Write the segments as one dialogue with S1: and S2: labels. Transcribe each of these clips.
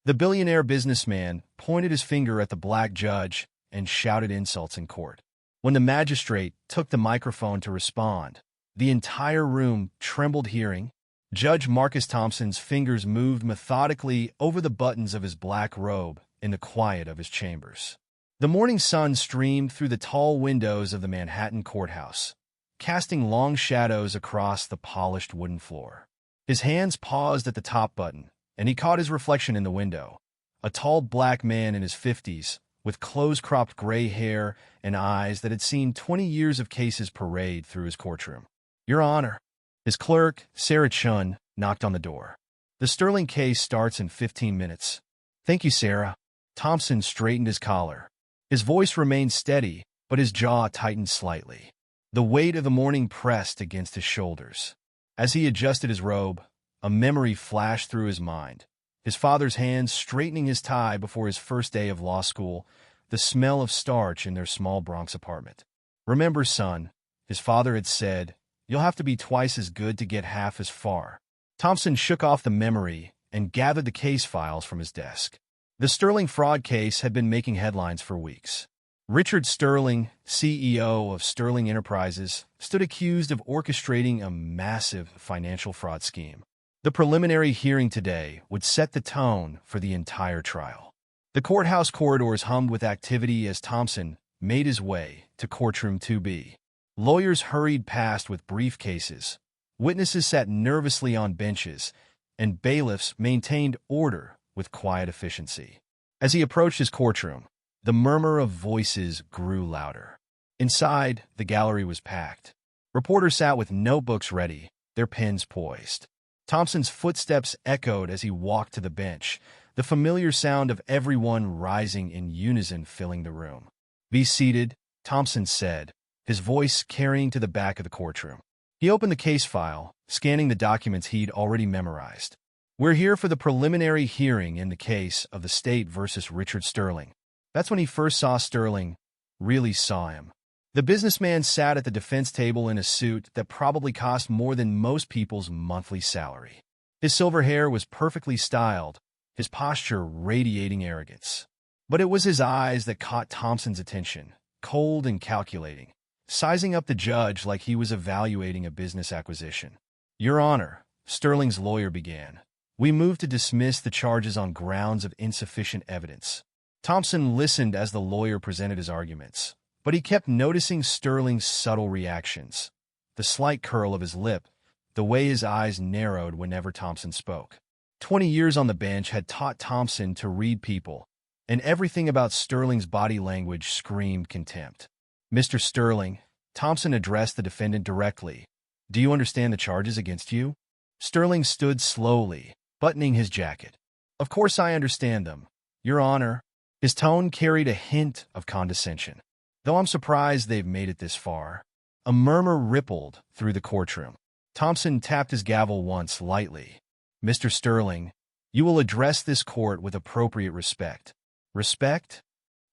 S1: The billionaire businessman pointed his finger at the black judge and shouted insults in court. When the magistrate took the microphone to respond, the entire room trembled hearing. Judge Marcus Thompson's fingers moved methodically over the buttons of his black robe in the quiet of his chambers. The morning sun streamed through the tall windows of the Manhattan courthouse, casting long shadows across the polished wooden floor. His hands paused at the top button, and he caught his reflection in the window, a tall black man in his 50s, with close-cropped gray hair and eyes that had seen 20 years of cases parade through his courtroom. "Your Honor." His clerk, Sarah Chun, knocked on the door. "The Sterling case starts in 15 minutes. "Thank you, Sarah." Thompson straightened his collar. His voice remained steady, but his jaw tightened slightly. The weight of the morning pressed against his shoulders. As he adjusted his robe, a memory flashed through his mind. His father's hands straightening his tie before his first day of law school, the smell of starch in their small Bronx apartment. "Remember, son," his father had said, "you'll have to be twice as good to get half as far." Thompson shook off the memory and gathered the case files from his desk. The Sterling fraud case had been making headlines for weeks. Richard Sterling, CEO of Sterling Enterprises, stood accused of orchestrating a massive financial fraud scheme. The preliminary hearing today would set the tone for the entire trial. The courthouse corridors hummed with activity as Thompson made his way to courtroom 2B. Lawyers hurried past with briefcases, witnesses sat nervously on benches, and bailiffs maintained order with quiet efficiency. As he approached his courtroom, the murmur of voices grew louder. Inside, the gallery was packed. Reporters sat with notebooks ready, their pens poised. Thompson's footsteps echoed as he walked to the bench, the familiar sound of everyone rising in unison filling the room. "Be seated," Thompson said, his voice carrying to the back of the courtroom. He opened the case file, scanning the documents he'd already memorized. "We're here for the preliminary hearing in the case of the state versus Richard Sterling." That's when he first saw Sterling, really saw him. The businessman sat at the defense table in a suit that probably cost more than most people's monthly salary. His silver hair was perfectly styled, his posture radiating arrogance. But it was his eyes that caught Thompson's attention, cold and calculating, sizing up the judge like he was evaluating a business acquisition. "Your Honor," Sterling's lawyer began, "we move to dismiss the charges on grounds of insufficient evidence." Thompson listened as the lawyer presented his arguments, but he kept noticing Sterling's subtle reactions, the slight curl of his lip, the way his eyes narrowed whenever Thompson spoke. 20 years on the bench had taught Thompson to read people, and everything about Sterling's body language screamed contempt. "Mr. Sterling," Thompson addressed the defendant directly, "do you understand the charges against you?" Sterling stood slowly, buttoning his jacket. "Of course I understand them, Your Honor." His tone carried a hint of condescension. "Though I'm surprised they've made it this far." A murmur rippled through the courtroom. Thompson tapped his gavel once lightly. "Mr. Sterling, you will address this court with appropriate respect." "Respect?"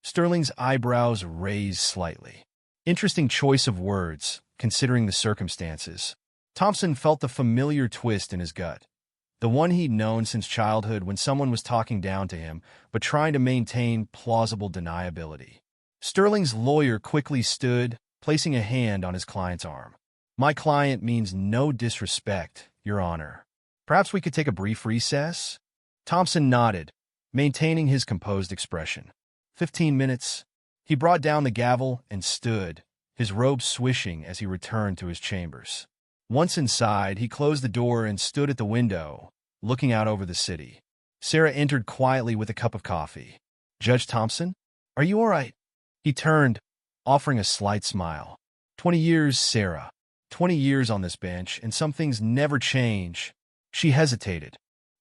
S1: Sterling's eyebrows raised slightly. Interesting choice of words, considering the circumstances. Thompson felt the familiar twist in his gut, the one he'd known since childhood when someone was talking down to him but trying to maintain plausible deniability. Sterling's lawyer quickly stood, placing a hand on his client's arm. "My client means no disrespect, Your Honor. Perhaps we could take a brief recess?" Thompson nodded, maintaining his composed expression. 15 minutes. He brought down the gavel and stood, his robe swishing as he returned to his chambers. Once inside, he closed the door and stood at the window, looking out over the city. Sarah entered quietly with a cup of coffee. "Judge Thompson, are you all right?" He turned, offering a slight smile. 20 years, Sarah. 20 years on this bench, and some things never change." She hesitated.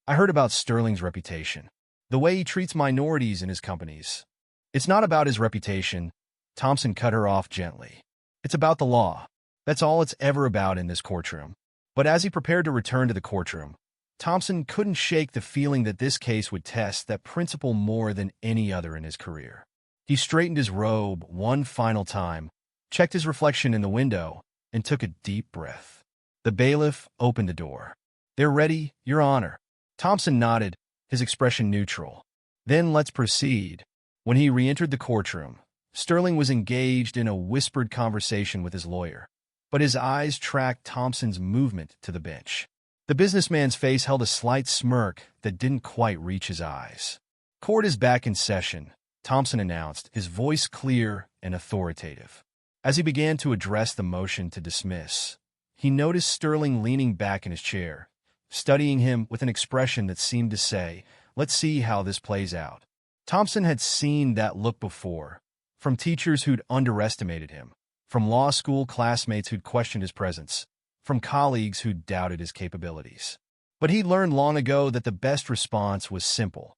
S1: "I heard about Sterling's reputation. The way he treats minorities in his companies." "It's not about his reputation," Thompson cut her off gently. "It's about the law. That's all it's ever about in this courtroom." But as he prepared to return to the courtroom, Thompson couldn't shake the feeling that this case would test that principle more than any other in his career. He straightened his robe one final time, checked his reflection in the window, and took a deep breath. The bailiff opened the door. "They're ready, Your Honor." Thompson nodded, his expression neutral. Then let's proceed. When he re-entered the courtroom, Sterling was engaged in a whispered conversation with his lawyer, but his eyes tracked Thompson's movement to the bench. The businessman's face held a slight smirk that didn't quite reach his eyes. "Court is back in session," Thompson announced, his voice clear and authoritative. As he began to address the motion to dismiss, he noticed Sterling leaning back in his chair, studying him with an expression that seemed to say, "Let's see how this plays out." Thompson had seen that look before, from teachers who'd underestimated him, from law school classmates who'd questioned his presence, from colleagues who'd doubted his capabilities. But he learned long ago that the best response was simple: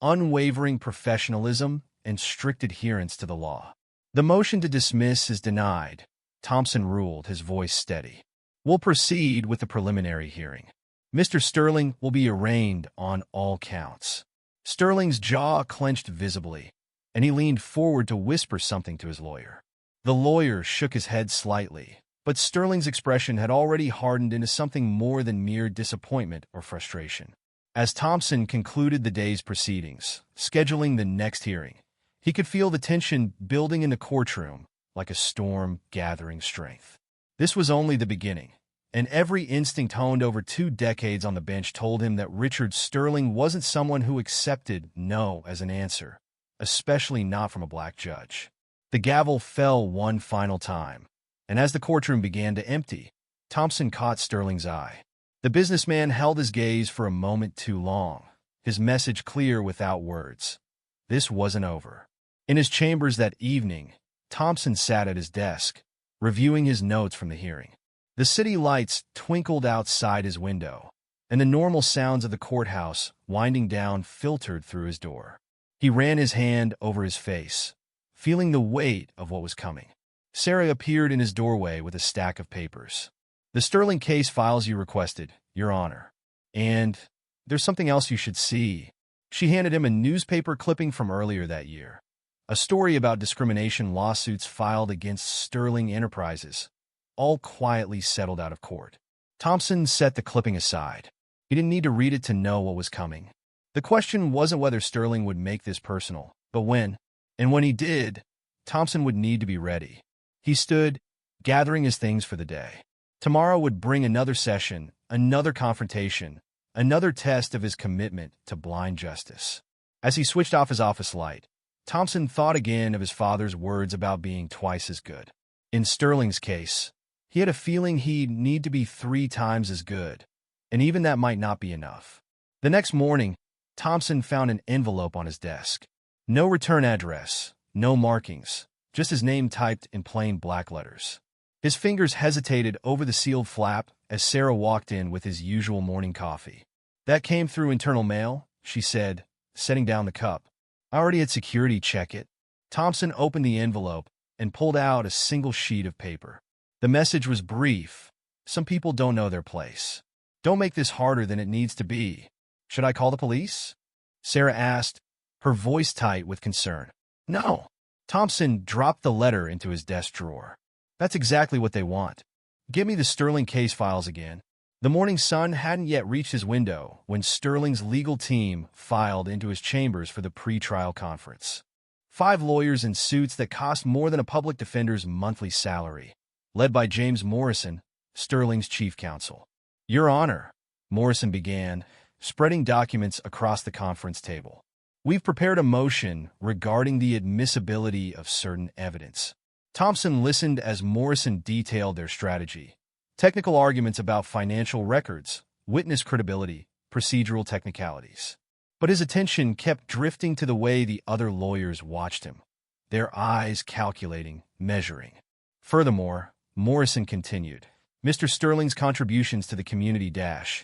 S1: unwavering professionalism and strict adherence to the law. "The motion to dismiss is denied," Thompson ruled, his voice steady. "We'll proceed with the preliminary hearing. Mr. Sterling will be arraigned on all counts." Sterling's jaw clenched visibly, and he leaned forward to whisper something to his lawyer. The lawyer shook his head slightly, but Sterling's expression had already hardened into something more than mere disappointment or frustration. As Thompson concluded the day's proceedings, scheduling the next hearing, he could feel the tension building in the courtroom like a storm gathering strength. This was only the beginning, and every instinct honed over 2 decades on the bench told him that Richard Sterling wasn't someone who accepted no as an answer, especially not from a black judge. The gavel fell one final time, and as the courtroom began to empty, Thompson caught Sterling's eye. The businessman held his gaze for a moment too long, his message clear without words. This wasn't over. In his chambers that evening, Thompson sat at his desk, reviewing his notes from the hearing. The city lights twinkled outside his window, and the normal sounds of the courthouse winding down filtered through his door. He ran his hand over his face, feeling the weight of what was coming. Sarah appeared in his doorway with a stack of papers. "The Sterling case files you requested, Your Honor. And there's something else you should see." She handed him a newspaper clipping from earlier that year, a story about discrimination lawsuits filed against Sterling Enterprises, all quietly settled out of court. Thompson set the clipping aside. He didn't need to read it to know what was coming. The question wasn't whether Sterling would make this personal, but when. And when he did, Thompson would need to be ready. He stood, gathering his things for the day. Tomorrow would bring another session, another confrontation, another test of his commitment to blind justice. As he switched off his office light, Thompson thought again of his father's words about being twice as good. In Sterling's case, he had a feeling he'd need to be 3 times as good, and even that might not be enough. The next morning, Thompson found an envelope on his desk. No return address, no markings, just his name typed in plain black letters. His fingers hesitated over the sealed flap as Sarah walked in with his usual morning coffee. "That came through internal mail," she said, setting down the cup. "I already had security check it." Thompson opened the envelope and pulled out a single sheet of paper. The message was brief. "Some people don't know their place. Don't make this harder than it needs to be. Should I call the police?" Sarah asked, her voice tight with concern. "No." Thompson dropped the letter into his desk drawer. "That's exactly what they want. Give me the Sterling case files again." The morning sun hadn't yet reached his window when Sterling's legal team filed into his chambers for the pre-trial conference. 5 lawyers in suits that cost more than a public defender's monthly salary, led by James Morrison, Sterling's chief counsel. "Your Honor," Morrison began, spreading documents across the conference table. "We've prepared a motion regarding the admissibility of certain evidence." Thompson listened as Morrison detailed their strategy. Technical arguments about financial records, witness credibility, procedural technicalities. But his attention kept drifting to the way the other lawyers watched him, their eyes calculating, measuring. Furthermore, Morrison continued, "Mr. Sterling's contributions to the community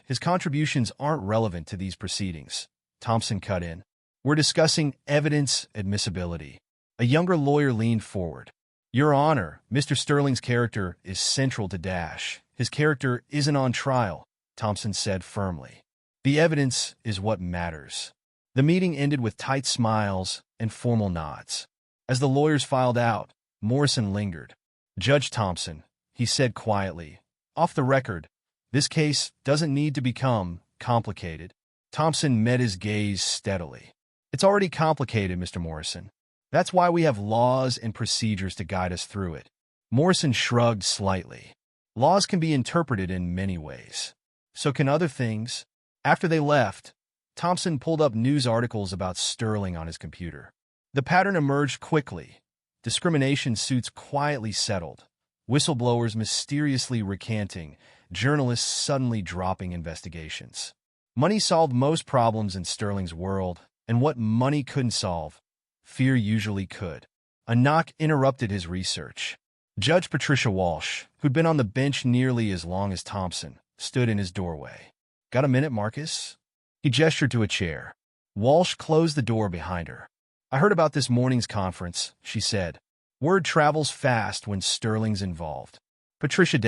S1: his contributions aren't relevant to these proceedings." Thompson cut in. "We're discussing evidence admissibility." A younger lawyer leaned forward. "Your Honor, Mr. Sterling's character is central to His character isn't on trial," Thompson said firmly. "The evidence is what matters." The meeting ended with tight smiles and formal nods. As the lawyers filed out, Morrison lingered. "Judge Thompson," he said quietly, "off the record, this case doesn't need to become complicated." Thompson met his gaze steadily. It's already complicated, Mr. Morrison. That's why we have laws and procedures to guide us through it. Morrison shrugged slightly. Laws can be interpreted in many ways. So can other things. After they left, Thompson pulled up news articles about Sterling on his computer. The pattern emerged quickly. Discrimination suits quietly settled, whistleblowers mysteriously recanting, journalists suddenly dropping investigations. Money solved most problems in Sterling's world, and what money couldn't solve, fear usually could. A knock interrupted his research. Judge Patricia Walsh, who'd been on the bench nearly as long as Thompson, stood in his doorway. "Got a minute, Marcus?" He gestured to a chair. Walsh closed the door behind her. "I heard about this morning's conference," she said. "Word travels fast when Sterling's involved." Patricia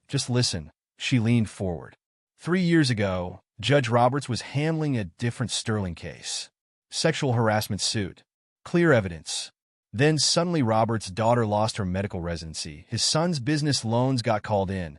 S1: just listen. She leaned forward. 3 years ago, Judge Roberts was handling a different Sterling case. Sexual harassment suit. Clear evidence. Then suddenly Roberts' daughter lost her medical residency, his son's business loans got called in,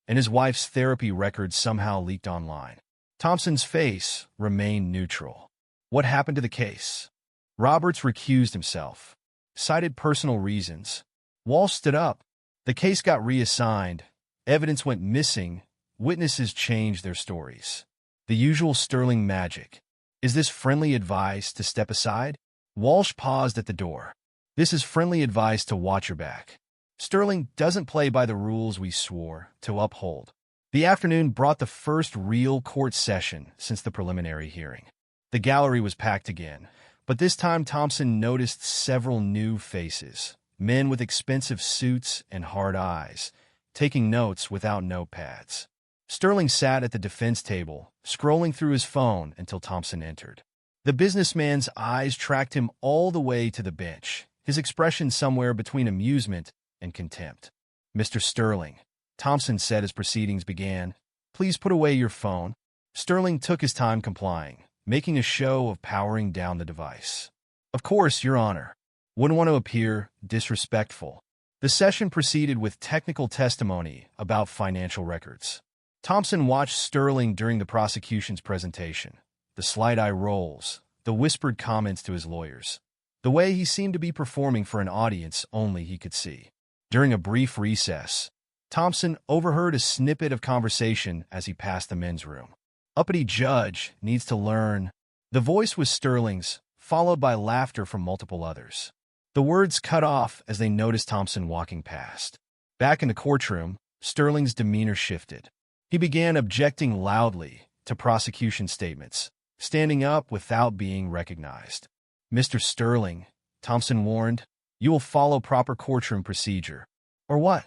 S1: and his wife's therapy records somehow leaked online. Thompson's face remained neutral. What happened to the case? Roberts recused himself. Cited personal reasons. Walsh stood up. The case got reassigned. Evidence went missing. Witnesses changed their stories. The usual Sterling magic. Is this friendly advice to step aside? Walsh paused at the door. This is friendly advice to watch your back. Sterling doesn't play by the rules we swore to uphold. The afternoon brought the first real court session since the preliminary hearing. The gallery was packed again, but this time Thompson noticed several new faces, men with expensive suits and hard eyes, taking notes without notepads. Sterling sat at the defense table, scrolling through his phone until Thompson entered. The businessman's eyes tracked him all the way to the bench, his expression somewhere between amusement and contempt. "Mr. Sterling," Thompson said as proceedings began, "please put away your phone." Sterling took his time complying, making a show of powering down the device. "Of course, Your Honor." Wouldn't want to appear disrespectful. The session proceeded with technical testimony about financial records. Thompson watched Sterling during the prosecution's presentation. The slight eye rolls, the whispered comments to his lawyers. The way he seemed to be performing for an audience only he could see. During a brief recess, Thompson overheard a snippet of conversation as he passed the men's room. "Uppity judge needs to learn." The voice was Sterling's, followed by laughter from multiple others. The words cut off as they noticed Thompson walking past. Back in the courtroom, Sterling's demeanor shifted. He began objecting loudly to prosecution statements, standing up without being recognized. "Mr. Sterling," Thompson warned, "you will follow proper courtroom procedure." "Or what?"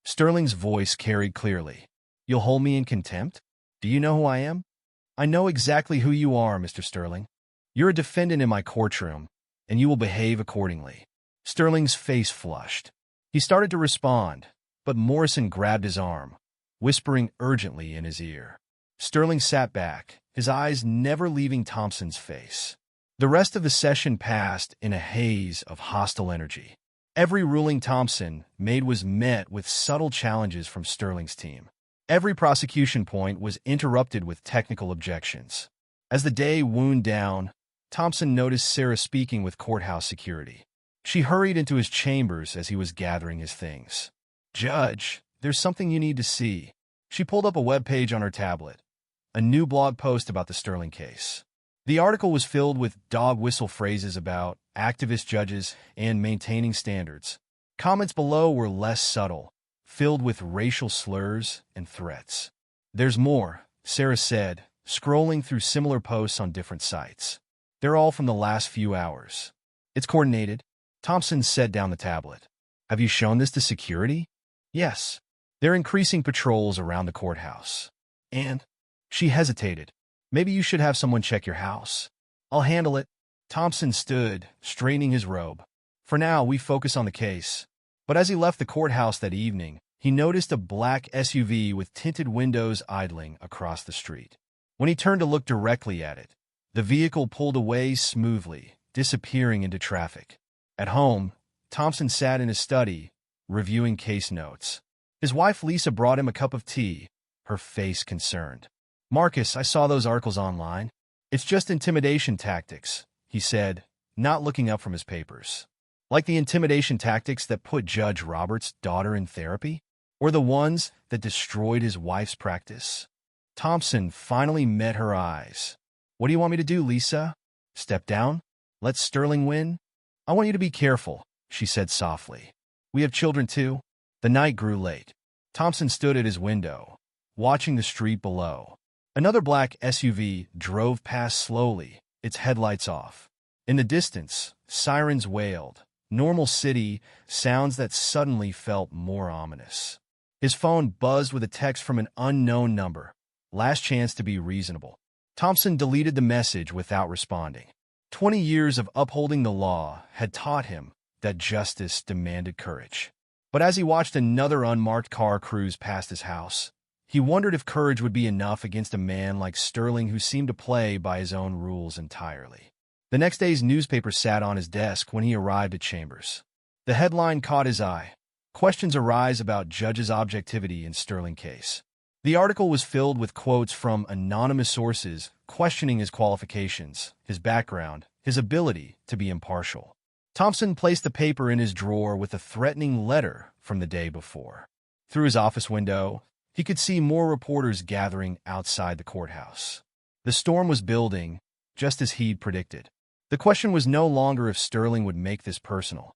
S1: Sterling's voice carried clearly. "You'll hold me in contempt? Do you know who I am?" "I know exactly who you are, Mr. Sterling. You're a defendant in my courtroom, and you will behave accordingly." Sterling's face flushed. He started to respond, but Morrison grabbed his arm, whispering urgently in his ear. Sterling sat back, his eyes never leaving Thompson's face. The rest of the session passed in a haze of hostile energy. Every ruling Thompson made was met with subtle challenges from Sterling's team. Every prosecution point was interrupted with technical objections. As the day wound down, Thompson noticed Sarah speaking with courthouse security. She hurried into his chambers as he was gathering his things. "Judge, there's something you need to see." She pulled up a web page on her tablet, a new blog post about the Sterling case. The article was filled with dog whistle phrases about activist judges and maintaining standards. Comments below were less subtle, filled with racial slurs and threats. "There's more," Sarah said, scrolling through similar posts on different sites. "They're all from the last few hours." "It's coordinated." Thompson set down the tablet. "Have you shown this to security?" "Yes. They're increasing patrols around the courthouse." "And?" She hesitated. "Maybe you should have someone check your house." "I'll handle it." Thompson stood, straightening his robe. "For now, we focus on the case." But as he left the courthouse that evening, he noticed a black SUV with tinted windows idling across the street. When he turned to look directly at it, the vehicle pulled away smoothly, disappearing into traffic. At home, Thompson sat in his study, reviewing case notes. His wife Lisa brought him a cup of tea, her face concerned. "Marcus, I saw those articles online. It's just intimidation tactics. he said, not looking up from his papers. Like the intimidation tactics that put Judge Roberts' daughter in therapy? Or the ones that destroyed his wife's practice? Thompson finally met her eyes. What do you want me to do, Lisa? Step down? Let Sterling win? I want you to be careful, she said softly. We have children too. The night grew late. Thompson stood at his window, watching the street below. Another black SUV drove past slowly, its headlights off. In the distance, sirens wailed. Normal city sounds that suddenly felt more ominous. His phone buzzed with a text from an unknown number. Last chance to be reasonable. Thompson deleted the message without responding. 20 years of upholding the law had taught him that justice demanded courage. But as he watched another unmarked car cruise past his house, he wondered if courage would be enough against a man like Sterling who seemed to play by his own rules entirely. The next day's newspaper sat on his desk when he arrived at Chambers. The headline caught his eye. Questions arise about judge's objectivity in Sterling case. The article was filled with quotes from anonymous sources questioning his qualifications, his background, his ability to be impartial. Thompson placed the paper in his drawer with a threatening letter from the day before. Through his office window, he could see more reporters gathering outside the courthouse. The storm was building, just as he'd predicted. The question was no longer if Sterling would make this personal.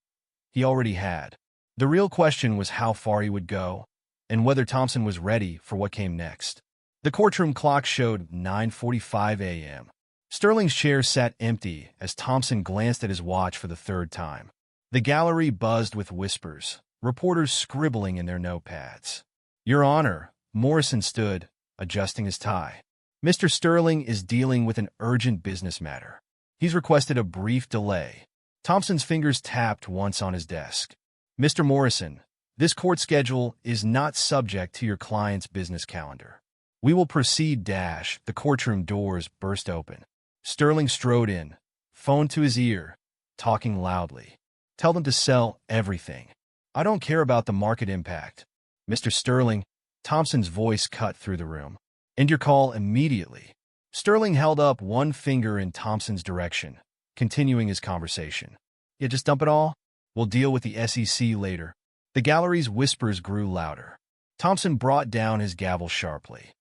S1: He already had. The real question was how far he would go, and whether Thompson was ready for what came next. The courtroom clock showed 9:45 a.m. Sterling's chair sat empty as Thompson glanced at his watch for the third time. The gallery buzzed with whispers, reporters scribbling in their notepads. Your Honor, Morrison stood, adjusting his tie. Mr. Sterling is dealing with an urgent business matter. He's requested a brief delay. Thompson's fingers tapped once on his desk. Mr. Morrison, this court schedule is not subject to your client's business calendar. We will proceed. The courtroom doors burst open. Sterling strode in, phone to his ear, talking loudly. Tell them to sell everything. I don't care about the market impact. Mr. Sterling, Thompson's voice cut through the room. End your call immediately. Sterling held up one finger in Thompson's direction, continuing his conversation. Yeah, just dump it all? We'll deal with the SEC later. The gallery's whispers grew louder. Thompson brought down his gavel sharply.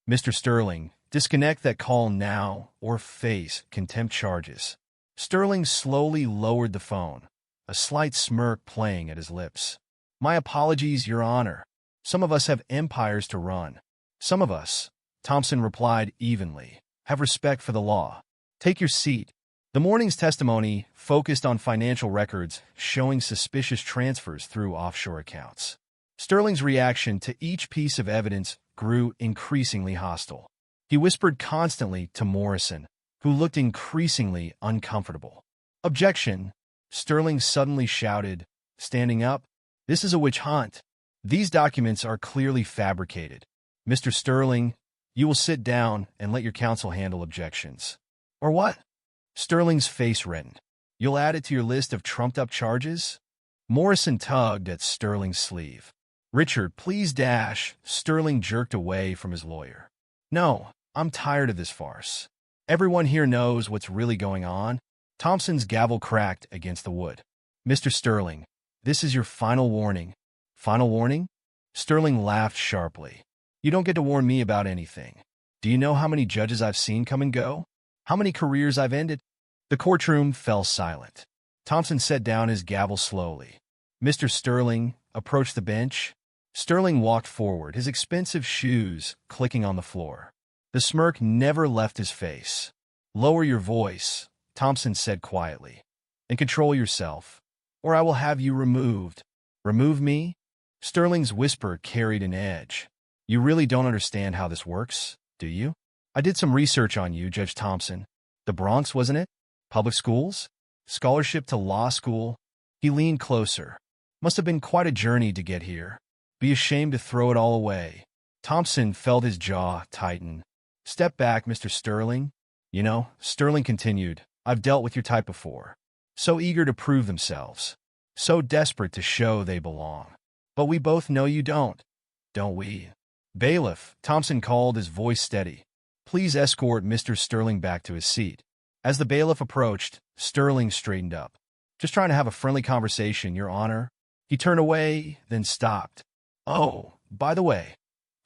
S1: Mr. Sterling, disconnect that call now or face contempt charges. Sterling slowly lowered the phone, a slight smirk playing at his lips. My apologies, Your Honor. Some of us have empires to run. Some of us, Thompson replied evenly, have respect for the law. Take your seat. The morning's testimony focused on financial records showing suspicious transfers through offshore accounts. Sterling's reaction to each piece of evidence grew increasingly hostile. He whispered constantly to Morrison, who looked increasingly uncomfortable. Objection! Sterling suddenly shouted, standing up. This is a witch hunt. These documents are clearly fabricated. Mr. Sterling, you will sit down and let your counsel handle objections. Or what? Sterling's face reddened. You'll add it to your list of trumped-up charges? Morrison tugged at Sterling's sleeve. Richard, please. Sterling jerked away from his lawyer. No, I'm tired of this farce. Everyone here knows what's really going on. Thompson's gavel cracked against the wood. Mr. Sterling, this is your final warning. Final warning? Sterling laughed sharply. You don't get to warn me about anything. Do you know how many judges I've seen come and go? How many careers I've ended? The courtroom fell silent. Thompson set down his gavel slowly. Mr. Sterling approached the bench. Sterling walked forward, his expensive shoes clicking on the floor. The smirk never left his face. Lower your voice, Thompson said quietly, and control yourself, or I will have you removed. Remove me? Sterling's whisper carried an edge. You really don't understand how this works, do you? I did some research on you, Judge Thompson. The Bronx, wasn't it? Public schools? Scholarship to law school? He leaned closer. Must have been quite a journey to get here. Be ashamed to throw it all away. Thompson felt his jaw tighten. Step back, Mr. Sterling. You know, Sterling continued, I've dealt with your type before. So eager to prove themselves. So desperate to show they belong. But we both know you don't we? Bailiff, Thompson called, his voice steady. Please escort Mr. Sterling back to his seat. As the bailiff approached, Sterling straightened up. "Just trying to have a friendly conversation, Your Honor." He turned away, then stopped. "Oh, by the way,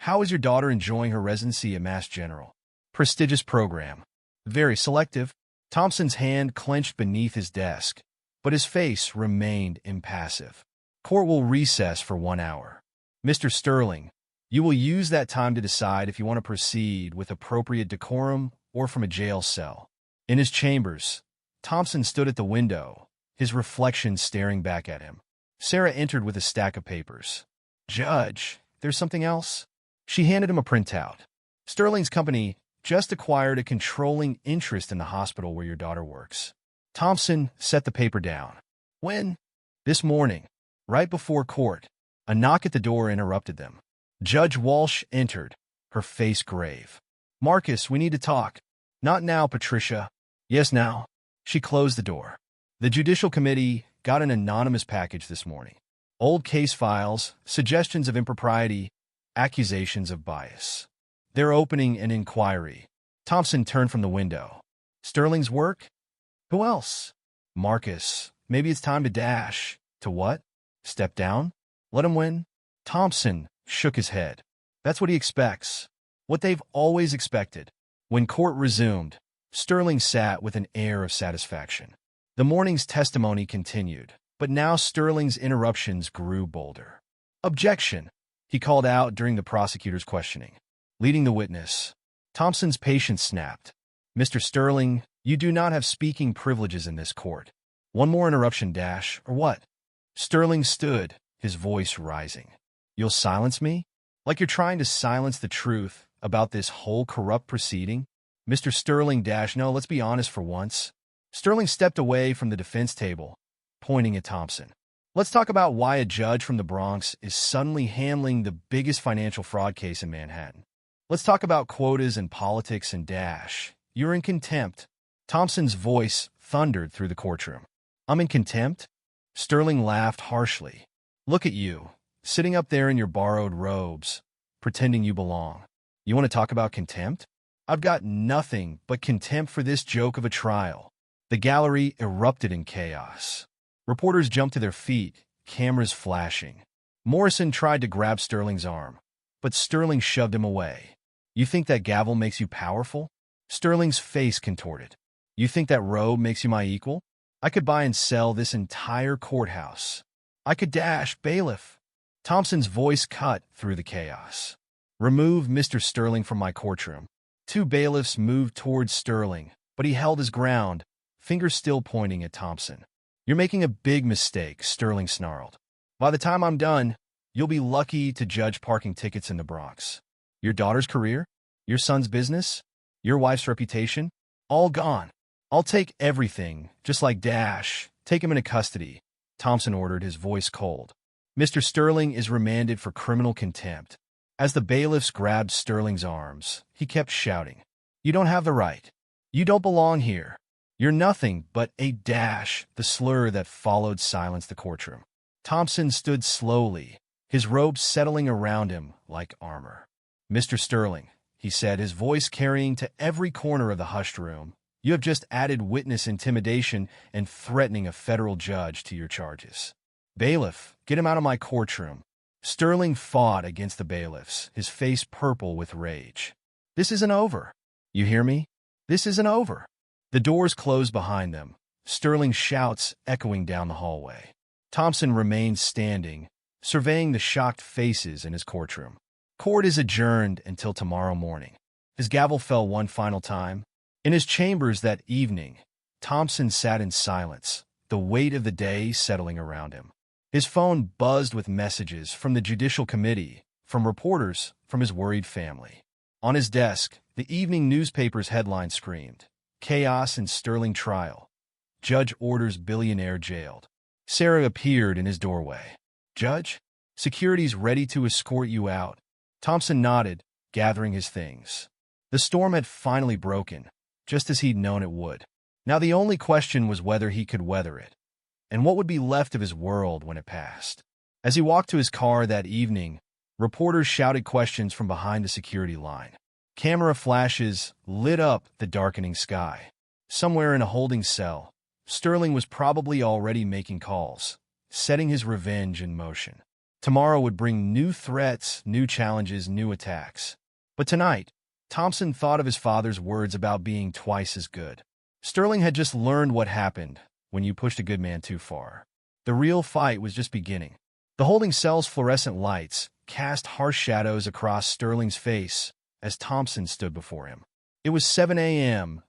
S1: how is your daughter enjoying her residency at Mass General?" "Prestigious program. Very selective." Thompson's hand clenched beneath his desk, but his face remained impassive. "Court will recess for 1 hour. Mr. Sterling, you will use that time to decide if you want to proceed with appropriate decorum or from a jail cell." In his chambers, Thompson stood at the window, his reflection staring back at him. Sarah entered with a stack of papers. "Judge, there's something else?" She handed him a printout. "Sterling's company just acquired a controlling interest in the hospital where your daughter works." Thompson set the paper down. "When?" "This morning, right before court." A knock at the door interrupted them. Judge Walsh entered, her face grave. "Marcus, we need to talk." "Not now, Patricia." "Yes, now." She closed the door. "The Judicial Committee got an anonymous package this morning. Old case files, suggestions of impropriety, accusations of bias. They're opening an inquiry." Thompson turned from the window. "Sterling's work? Who else?" "Marcus, maybe it's time to dash." "To what? Step down? Let him win?" Thompson shook his head. "That's what he expects. What they've always expected." When court resumed, Sterling sat with an air of satisfaction. The morning's testimony continued, but now Sterling's interruptions grew bolder. "Objection," he called out during the prosecutor's questioning. Leading the witness, Thompson's patience snapped. "Mr. Sterling, you do not have speaking privileges in this court. One more interruption, or what?" Sterling stood, his voice rising. "You'll silence me? Like you're trying to silence the truth about this whole corrupt proceeding?" "Mr. Sterling, no, let's be honest for once." Sterling stepped away from the defense table, pointing at Thompson. "Let's talk about why a judge from the Bronx is suddenly handling the biggest financial fraud case in Manhattan. Let's talk about quotas and politics and You're in contempt." Thompson's voice thundered through the courtroom. "I'm in contempt?" Sterling laughed harshly. "Look at you, sitting up there in your borrowed robes, pretending you belong. You want to talk about contempt? I've got nothing but contempt for this joke of a trial." The gallery erupted in chaos. Reporters jumped to their feet, cameras flashing. Morrison tried to grab Sterling's arm, but Sterling shoved him away. "You think that gavel makes you powerful?" Sterling's face contorted. "You think that robe makes you my equal? I could buy and sell this entire courthouse. I could bailiff." Thompson's voice cut through the chaos. "Remove Mr. Sterling from my courtroom." Two bailiffs moved towards Sterling, but he held his ground, fingers still pointing at Thompson. "You're making a big mistake," Sterling snarled. "By the time I'm done, you'll be lucky to judge parking tickets in the Bronx. Your daughter's career? Your son's business? Your wife's reputation? All gone. I'll take everything, just like Take him into custody," Thompson ordered, his voice cold. "Mr. Sterling is remanded for criminal contempt." As the bailiffs grabbed Sterling's arms, he kept shouting, "You don't have the right. You don't belong here. You're nothing but a The slur that followed silenced the courtroom. Thompson stood slowly, his robes settling around him like armor. "Mr. Sterling," he said, his voice carrying to every corner of the hushed room, "you have just added witness intimidation and threatening a federal judge to your charges. Bailiff, get him out of my courtroom." Sterling fought against the bailiffs, his face purple with rage. "This isn't over. You hear me? This isn't over." The doors closed behind them, Sterling's shouts echoing down the hallway. Thompson remained standing, surveying the shocked faces in his courtroom. Court is adjourned until tomorrow morning. His gavel fell one final time. In his chambers that evening, Thompson sat in silence, the weight of the day settling around him. His phone buzzed with messages from the Judicial Committee, from reporters, from his worried family. On his desk, the evening newspaper's headline screamed, "Chaos in Sterling Trial. Judge orders billionaire jailed." Sarah appeared in his doorway. "Judge, security's ready to escort you out." Thompson nodded, gathering his things. The storm had finally broken, just as he'd known it would. Now the only question was whether he could weather it, and what would be left of his world when it passed. As he walked to his car that evening, reporters shouted questions from behind the security line. Camera flashes lit up the darkening sky. Somewhere in a holding cell, Sterling was probably already making calls, setting his revenge in motion. Tomorrow would bring new threats, new challenges, new attacks. But tonight, Thompson thought of his father's words about being twice as good. Sterling had just learned what happened when you pushed a good man too far. The real fight was just beginning. The holding cell's fluorescent lights cast harsh shadows across Sterling's face as Thompson stood before him. It was 7 a.m.,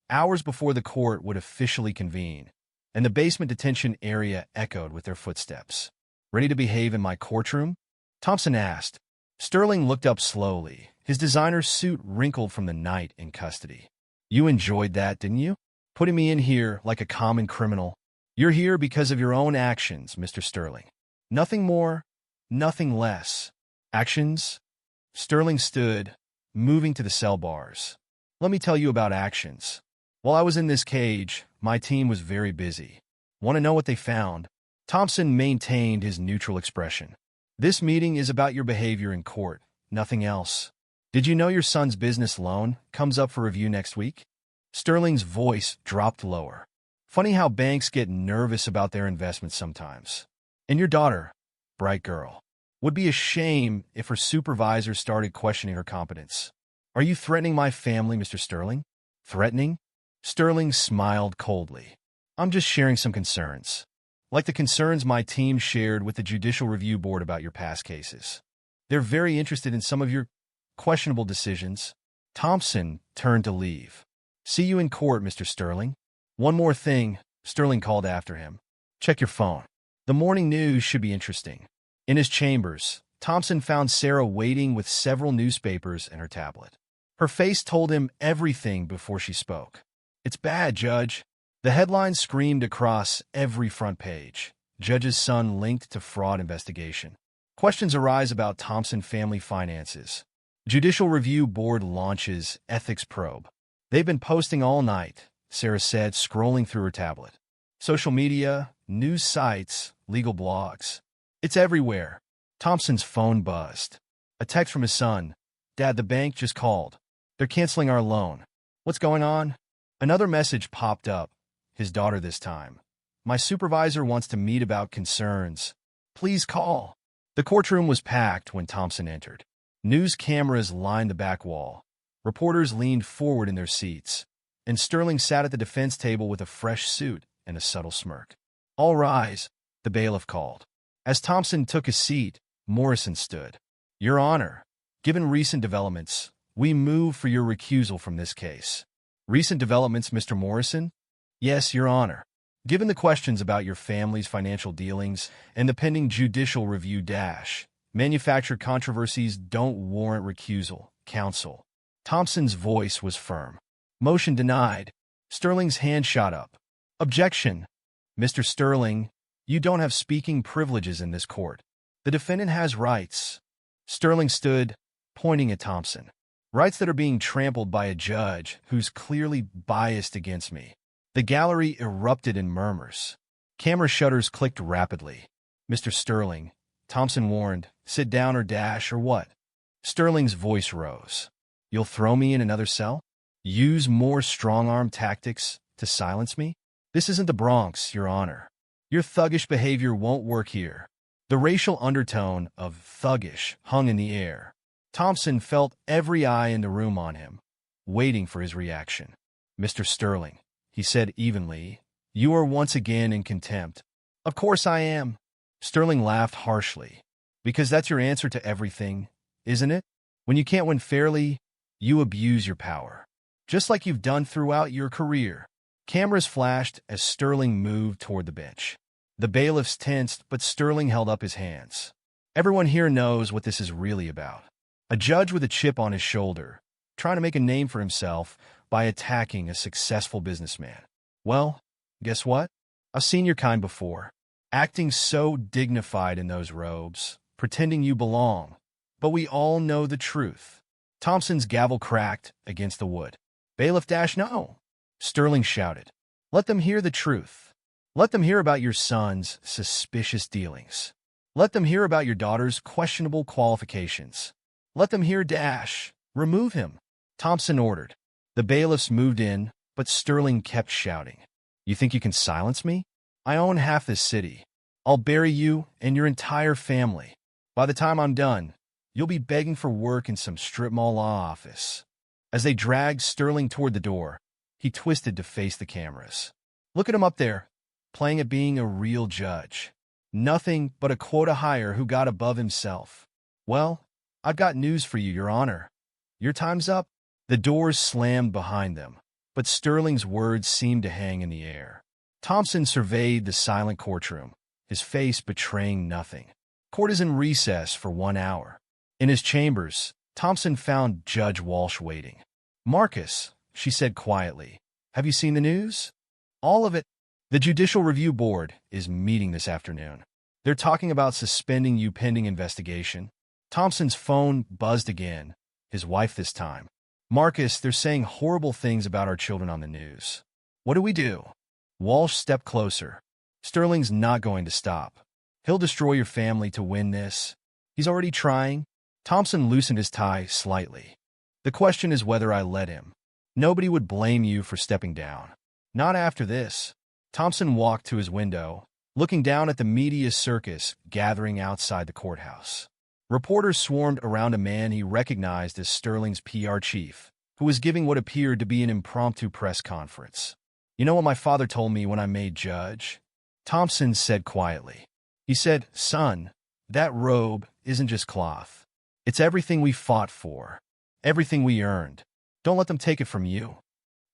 S1: hours before the court would officially convene, and the basement detention area echoed with their footsteps. "Ready to behave in my courtroom?" Thompson asked. Sterling looked up slowly, his designer suit wrinkled from the night in custody. "You enjoyed that, didn't you? Putting me in here like a common criminal. You're here because of your own actions, Mr. Sterling. Nothing more, nothing less. Actions?" Sterling stood, moving to the cell bars. "Let me tell you about actions. While I was in this cage, my team was very busy. Want to know what they found?" Thompson maintained his neutral expression. "This meeting is about your behavior in court, nothing else. Did you know your son's business loan comes up for review next week?" Sterling's voice dropped lower. "Funny how banks get nervous about their investments sometimes. And your daughter, bright girl, would be a shame if her supervisor started questioning her competence. Are you threatening my family, Mr. Sterling?" "Threatening?" Sterling smiled coldly. "I'm just sharing some concerns. Like the concerns my team shared with the Judicial Review Board about your past cases. They're very interested in some of your questionable decisions." Thompson turned to leave. "See you in court, Mr. Sterling." "One more thing," Sterling called after him. "Check your phone. The morning news should be interesting." In his chambers, Thompson found Sarah waiting with several newspapers and her tablet. Her face told him everything before she spoke. "It's bad, Judge." The headline screamed across every front page. "Judge's son linked to fraud investigation. Questions arise about Thompson family finances. Judicial Review Board launches ethics probe." "They've been posting all night," Sarah said, scrolling through her tablet. "Social media, news sites, legal blogs. It's everywhere." Thompson's phone buzzed. A text from his son. "Dad, the bank just called. They're canceling our loan." "What's going on?" Another message popped up. His daughter this time. "My supervisor wants to meet about concerns. Please call." The courtroom was packed when Thompson entered. News cameras lined the back wall. Reporters leaned forward in their seats, and Sterling sat at the defense table with a fresh suit and a subtle smirk. "All rise," the bailiff called. As Thompson took a seat, Morrison stood. "Your Honor, given recent developments, we move for your recusal from this case." "Recent developments, Mr. Morrison?" "Yes, Your Honor. Given the questions about your family's financial dealings and the pending judicial review manufactured controversies don't warrant recusal, counsel." Thompson's voice was firm. "Motion denied." Sterling's hand shot up. "Objection. Mr. Sterling, you don't have speaking privileges in this court. The defendant has rights." Sterling stood, pointing at Thompson. "Rights that are being trampled by a judge who's clearly biased against me." The gallery erupted in murmurs. Camera shutters clicked rapidly. "Mr. Sterling," Thompson warned, "sit down or what?" Sterling's voice rose. "You'll throw me in another cell? Use more strong-arm tactics to silence me? This isn't the Bronx, Your Honor. Your thuggish behavior won't work here." The racial undertone of thuggish hung in the air. Thompson felt every eye in the room on him, waiting for his reaction. "Mr. Sterling," he said evenly, "you are once again in contempt." "Of course I am." Sterling laughed harshly. "Because that's your answer to everything, isn't it? When you can't win fairly, you abuse your power. Just like you've done throughout your career." Cameras flashed as Sterling moved toward the bench. The bailiffs tensed, but Sterling held up his hands. "Everyone here knows what this is really about. A judge with a chip on his shoulder, trying to make a name for himself by attacking a successful businessman. Well, guess what? I've seen your kind before. Acting so dignified in those robes, pretending you belong. But we all know the truth." Thompson's gavel cracked against the wood. "Bailiff no!" Sterling shouted. "Let them hear the truth. Let them hear about your son's suspicious dealings. Let them hear about your daughter's questionable qualifications. Let them hear remove him." Thompson ordered. The bailiffs moved in, But Sterling kept shouting, "You think you can silence me? I own half this city. I'll bury you and your entire family. By the time I'm done, you'll be begging for work in some strip mall law office." As they dragged Sterling toward the door, he twisted to face the cameras. "Look at him up there, playing at being a real judge. Nothing but a quota hire who got above himself. Well, I've got news for you, Your Honor. Your time's up." The doors slammed behind them, but Sterling's words seemed to hang in the air. Thompson surveyed the silent courtroom, his face betraying nothing. Court is in recess for 1 hour. In his chambers, Thompson found Judge Walsh waiting. "Marcus," she said quietly, "have you seen the news?" "All of it. The Judicial Review Board is meeting this afternoon. They're talking about suspending you pending investigation." Thompson's phone buzzed again, his wife this time. "Marcus, they're saying horrible things about our children on the news. What do we do?" Walsh stepped closer. "Sterling's not going to stop. He'll destroy your family to win this. He's already trying." Thompson loosened his tie slightly. "The question is whether I let him. Nobody would blame you for stepping down. Not after this." Thompson walked to his window, looking down at the media circus gathering outside the courthouse. Reporters swarmed around a man he recognized as Sterling's PR chief, who was giving what appeared to be an impromptu press conference. "You know what my father told me when I made judge?" Thompson said quietly. He said, "Son, that robe isn't just cloth. It's everything we fought for, everything we earned. Don't let them take it from you.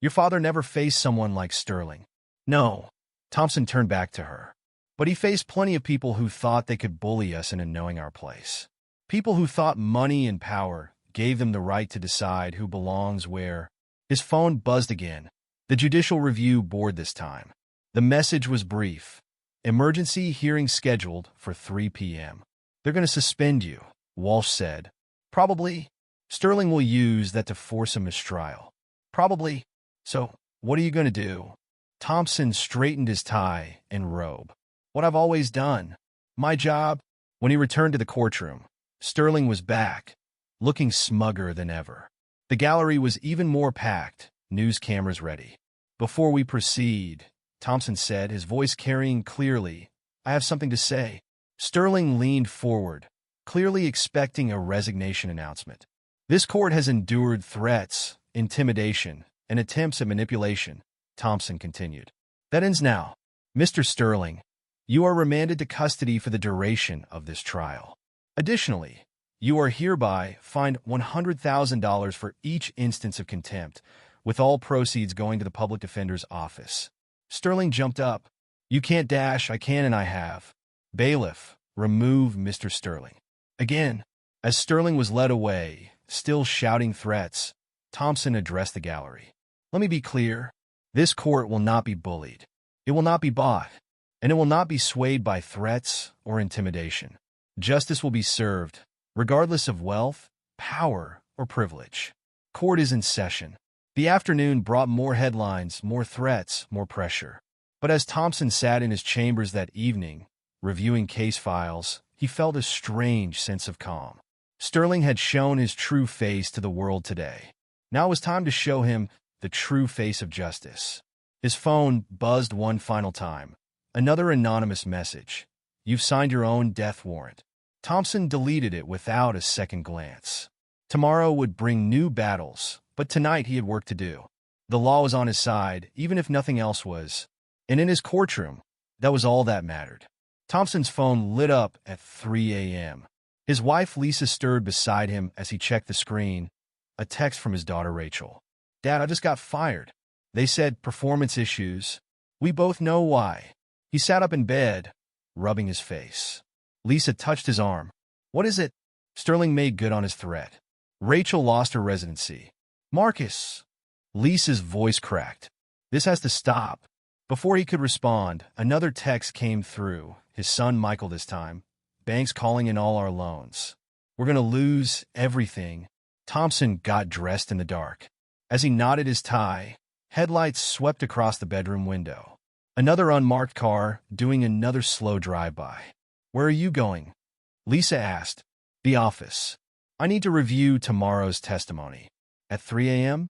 S1: Your father never faced someone like Sterling." "No." Thompson turned back to her. "But he faced plenty of people who thought they could bully us into knowing our place. People who thought money and power gave them the right to decide who belongs where." His phone buzzed again. The Judicial Review Board this time. The message was brief. "Emergency hearing scheduled for 3 p.m. They're going to suspend you," Walsh said. "Probably. Sterling will use that to force a mistrial. Probably. So, what are you going to do?" Thompson straightened his tie and robe. "What I've always done. My job." When he returned to the courtroom, Sterling was back, looking smugger than ever. The gallery was even more packed, news cameras ready. "Before we proceed," Thompson said, his voice carrying clearly, "I have something to say." Sterling leaned forward, clearly expecting a resignation announcement. "This court has endured threats, intimidation, and attempts at manipulation," Thompson continued. "That ends now. Mr. Sterling, you are remanded to custody for the duration of this trial. Additionally, you are hereby fined $100,000 for each instance of contempt, with all proceeds going to the public defender's office." Sterling jumped up. "You can't dash, I can and I have." "Bailiff, remove Mr. Sterling." Again, as Sterling was led away, still shouting threats, Thompson addressed the gallery. "Let me be clear. This court will not be bullied. It will not be bought, and it will not be swayed by threats or intimidation. Justice will be served, regardless of wealth, power, or privilege. Court is in session." The afternoon brought more headlines, more threats, more pressure. But as Thompson sat in his chambers that evening, reviewing case files, he felt a strange sense of calm. Sterling had shown his true face to the world today. Now it was time to show him the true face of justice. His phone buzzed one final time. Another anonymous message. "You've signed your own death warrant." Thompson deleted it without a second glance. Tomorrow would bring new battles, but tonight he had work to do. The law was on his side, even if nothing else was. And in his courtroom, that was all that mattered. Thompson's phone lit up at 3 a.m. His wife Lisa stirred beside him as he checked the screen. A text from his daughter Rachel. "Dad, I just got fired. They said performance issues. We both know why." He sat up in bed, rubbing his face. Lisa touched his arm. "What is it?" Sterling made good on his threat. "Rachel lost her residency." "Marcus!" Lisa's voice cracked. "This has to stop." Before he could respond, another text came through, his son Michael this time. "Bank's calling in all our loans. We're going to lose everything." Thompson got dressed in the dark. As he knotted his tie, headlights swept across the bedroom window. Another unmarked car doing another slow drive-by. "Where are you going?" Lisa asked. "The office. I need to review tomorrow's testimony." "At 3 a.m.?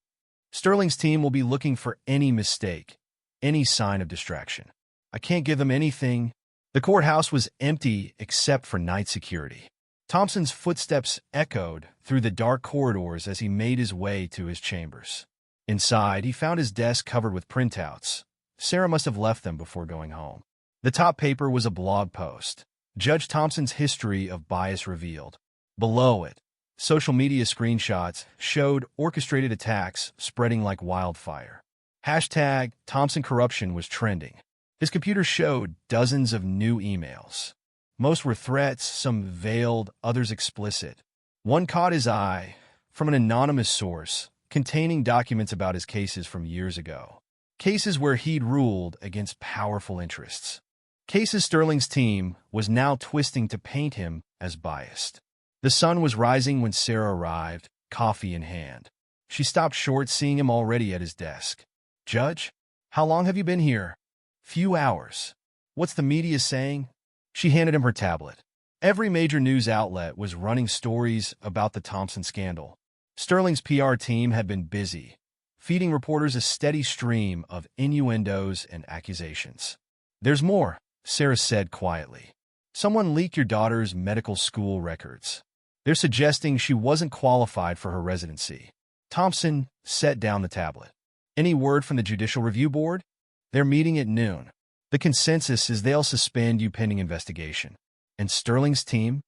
S1: Sterling's team will be looking for any mistake, any sign of distraction. I can't give them anything. The courthouse was empty except for night security. Thompson's footsteps echoed through the dark corridors as he made his way to his chambers. Inside, he found his desk covered with printouts. Sarah must have left them before going home. The top paper was a blog post. Judge Thompson's history of bias revealed. Below it, social media screenshots showed orchestrated attacks spreading like wildfire. Hashtag Thompson corruption was trending. His computer showed dozens of new emails. Most were threats, some veiled, others explicit. One caught his eye from an anonymous source containing documents about his cases from years ago. Cases where he'd ruled against powerful interests. Cases Sterling's team was now twisting to paint him as biased. The sun was rising when Sarah arrived, coffee in hand. She stopped short, seeing him already at his desk. "Judge, how long have you been here?" "Few hours." "What's the media saying?" She handed him her tablet. Every major news outlet was running stories about the Thompson scandal. Sterling's PR team had been busy, feeding reporters a steady stream of innuendos and accusations. "There's more," Sarah said quietly. "Someone leaked your daughter's medical school records. They're suggesting she wasn't qualified for her residency." Thompson set down the tablet. "Any word from the Judicial Review Board?" "They're meeting at noon. The consensus is they'll suspend you pending investigation." And Sterling's team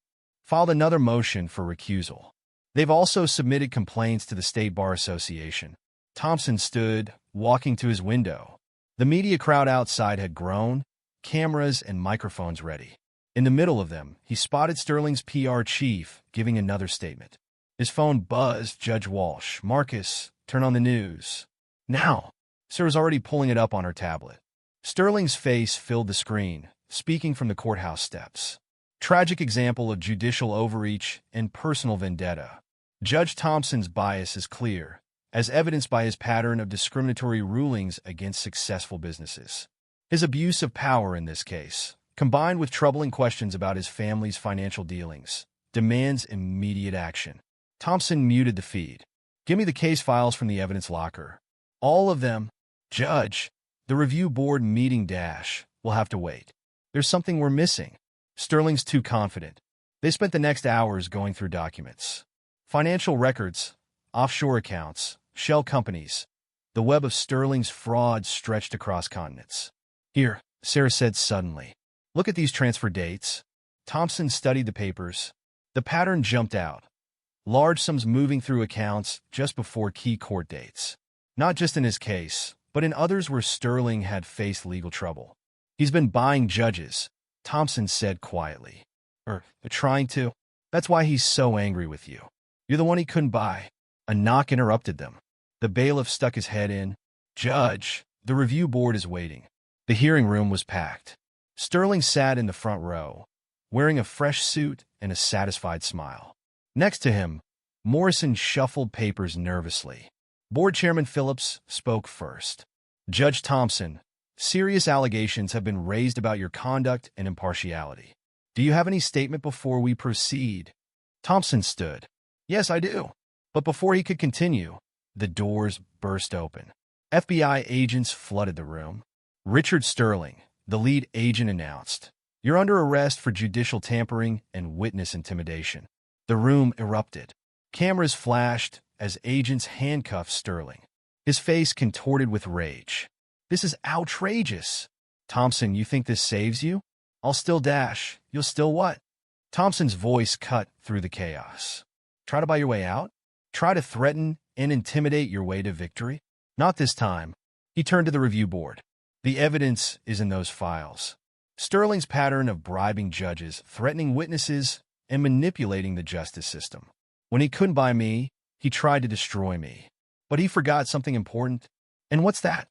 S1: filed another motion for recusal. They've also submitted complaints to the State Bar Association. Thompson stood, walking to his window. The media crowd outside had grown, cameras and microphones ready. In the middle of them, he spotted Sterling's PR chief giving another statement. His phone buzzed. "Judge Walsh, Marcus, turn on the news." "Now." Sarah's already pulling it up on her tablet. Sterling's face filled the screen, speaking from the courthouse steps. Tragic example of judicial overreach and personal vendetta. Judge Thompson's bias is clear, as evidenced by his pattern of discriminatory rulings against successful businesses. His abuse of power in this case, combined with troubling questions about his family's financial dealings, demands immediate action. Thompson muted the feed. "Give me the case files from the evidence locker." "All of them." "Judge, the review board meeting will have to wait. There's something we're missing." Sterling's too confident. They spent the next hours going through documents. Financial records, offshore accounts, shell companies. The web of Sterling's fraud stretched across continents. "Here," Sarah said suddenly. "Look at these transfer dates." Thompson studied the papers. The pattern jumped out. Large sums moving through accounts just before key court dates. Not just in his case, but in others where Sterling had faced legal trouble. "He's been buying judges," Thompson said quietly. Trying to. That's why he's so angry with you. You're the one he couldn't buy." A knock interrupted them. The bailiff stuck his head in. "Judge, the review board is waiting." The hearing room was packed. Sterling sat in the front row, wearing a fresh suit and a satisfied smile. Next to him, Morrison shuffled papers nervously. Board Chairman Phillips spoke first. "Judge Thompson, serious allegations have been raised about your conduct and impartiality. Do you have any statement before we proceed?" Thompson stood. "Yes, I do." But before he could continue, the doors burst open. FBI agents flooded the room. Richard Sterling, the lead agent, announced, "You're under arrest for judicial tampering and witness intimidation." The room erupted. Cameras flashed as agents handcuffed Sterling. His face contorted with rage. "This is outrageous." "Thompson, you think this saves you?" "I'll still dash." "You'll still what?" Thompson's voice cut through the chaos. "Try to buy your way out? Try to threaten and intimidate your way to victory?" "Not this time." He turned to the review board. "The evidence is in those files." Sterling's pattern of bribing judges, threatening witnesses, and manipulating the justice system. When he couldn't buy me, he tried to destroy me. But he forgot something important. "And what's that?"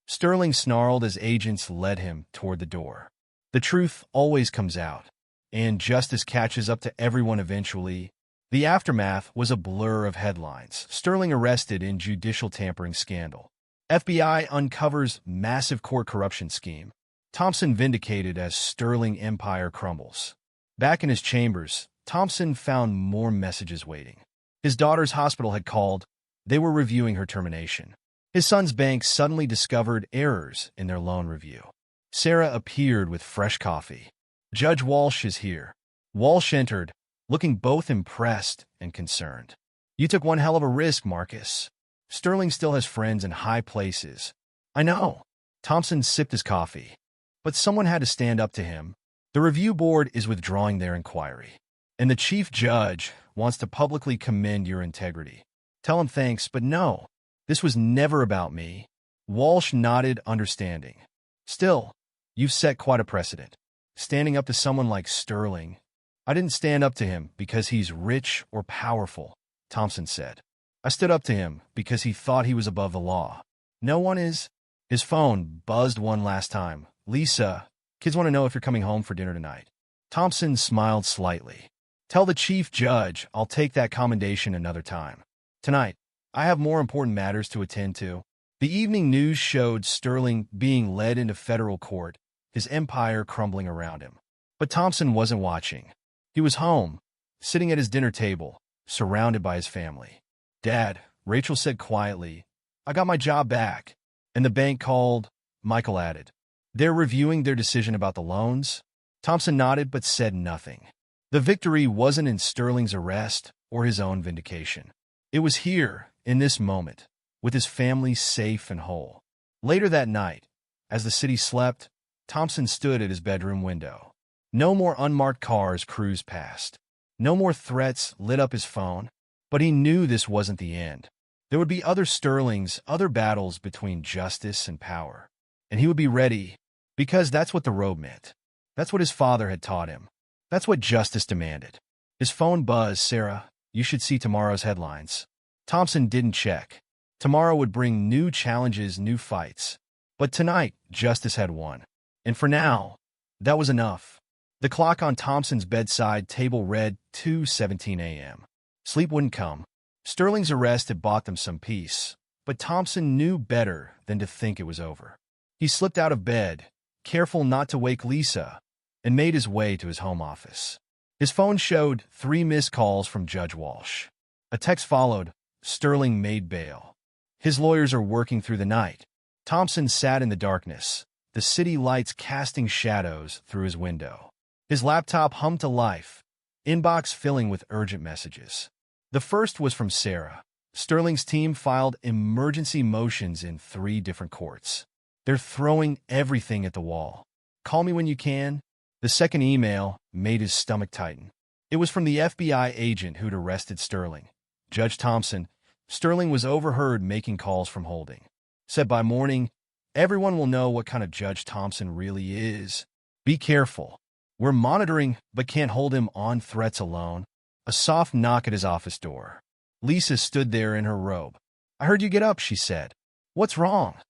S1: Sterling snarled as agents led him toward the door. The truth always comes out, and justice catches up to everyone eventually. The aftermath was a blur of headlines. Sterling arrested in judicial tampering scandal. FBI uncovers massive court corruption scheme. Thompson vindicated as Sterling empire crumbles. Back in his chambers, Thompson found more messages waiting. His daughter's hospital had called. They were reviewing her termination. His son's bank suddenly discovered errors in their loan review. Sarah appeared with fresh coffee. "Judge Walsh is here." Walsh entered, looking both impressed and concerned. "You took one hell of a risk, Marcus. Sterling still has friends in high places." "I know." Thompson sipped his coffee. "But someone had to stand up to him. The review board is withdrawing their inquiry. And the chief judge wants to publicly commend your integrity. Tell him thanks, but no. This was never about me." Walsh nodded, understanding. "Still, you've set quite a precedent. Standing up to someone like Sterling." "I didn't stand up to him because he's rich or powerful," Thompson said. "I stood up to him because he thought he was above the law. No one is." His phone buzzed one last time. "Lisa, kids want to know if you're coming home for dinner tonight." Thompson smiled slightly. "Tell the chief judge I'll take that commendation another time. Tonight, I have more important matters to attend to." The evening news showed Sterling being led into federal court, his empire crumbling around him. But Thompson wasn't watching. He was home, sitting at his dinner table, surrounded by his family. "Dad," Rachel said quietly, "I got my job back." "And the bank called," Michael added. "They're reviewing their decision about the loans?" Thompson nodded but said nothing. The victory wasn't in Sterling's arrest or his own vindication. It was here, in this moment, with his family safe and whole. Later that night, as the city slept, Thompson stood at his bedroom window. No more unmarked cars cruised past. No more threats lit up his phone. But he knew this wasn't the end. There would be other Sterlings, other battles between justice and power. And he would be ready, because that's what the road meant. That's what his father had taught him. That's what justice demanded. His phone buzzed. "Sarah, you should see tomorrow's headlines." Thompson didn't check. Tomorrow would bring new challenges, new fights. But tonight, justice had won. And for now, that was enough. The clock on Thompson's bedside table read 2:17 a.m. Sleep wouldn't come. Sterling's arrest had bought them some peace, but Thompson knew better than to think it was over. He slipped out of bed, careful not to wake Lisa, and made his way to his home office. His phone showed 3 missed calls from Judge Walsh. A text followed. "Sterling made bail. His lawyers are working through the night." Thompson sat in the darkness, the city lights casting shadows through his window. His laptop hummed to life, inbox filling with urgent messages. The first was from Sarah. "Sterling's team filed emergency motions in 3 different courts. They're throwing everything at the wall. Call me when you can." The second email made his stomach tighten. It was from the FBI agent who'd arrested Sterling. "Judge Thompson, Sterling was overheard making calls from holding. Said by morning, everyone will know what kind of Judge Thompson really is. Be careful. We're monitoring, but can't hold him on threats alone." A soft knock at his office door. Lisa stood there in her robe. "I heard you get up," she said. "What's wrong?"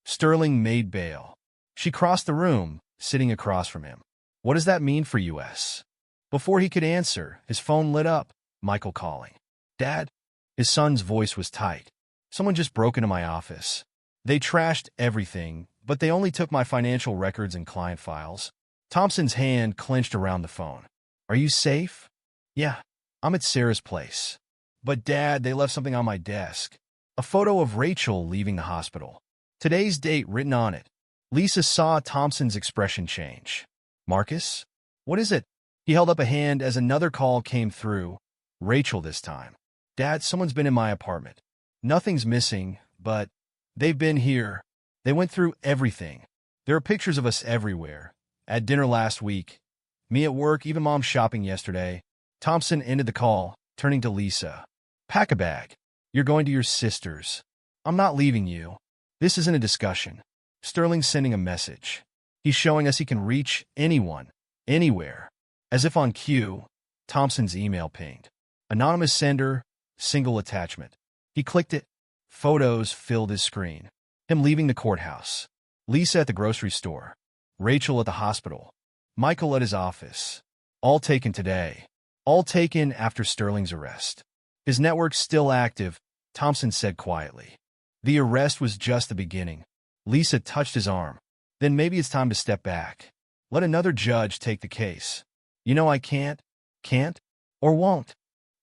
S1: "Sterling made bail." She crossed the room, sitting across from him. "What does that mean for us?" Before he could answer, his phone lit up. Michael calling. "Dad?" His son's voice was tight. "Someone just broke into my office. They trashed everything, but they only took my financial records and client files." Thompson's hand clenched around the phone. "Are you safe?" "Yeah, I'm at Sarah's place." "But Dad, they left something on my desk." A photo of Rachel leaving the hospital. Today's date written on it. Lisa saw Thompson's expression change. "Marcus? What is it?" He held up a hand as another call came through. Rachel this time. "Dad, someone's been in my apartment. Nothing's missing, but they've been here. They went through everything. There are pictures of us everywhere. At dinner last week. Me at work, even Mom shopping yesterday." Thompson ended the call, turning to Lisa. "Pack a bag. You're going to your sister's. I'm not leaving you. This isn't a discussion. Sterling's sending a message. He's showing us he can reach anyone, anywhere." As if on cue, Thompson's email pinged. Anonymous sender, single attachment. He clicked it. Photos filled his screen. Him leaving the courthouse. Lisa at the grocery store. Rachel at the hospital. Michael at his office. All taken today. All taken after Sterling's arrest. His network's still active, Thompson said quietly. The arrest was just the beginning. Lisa touched his arm. "Then maybe it's time to step back. Let another judge take the case. You know I can't, or won't."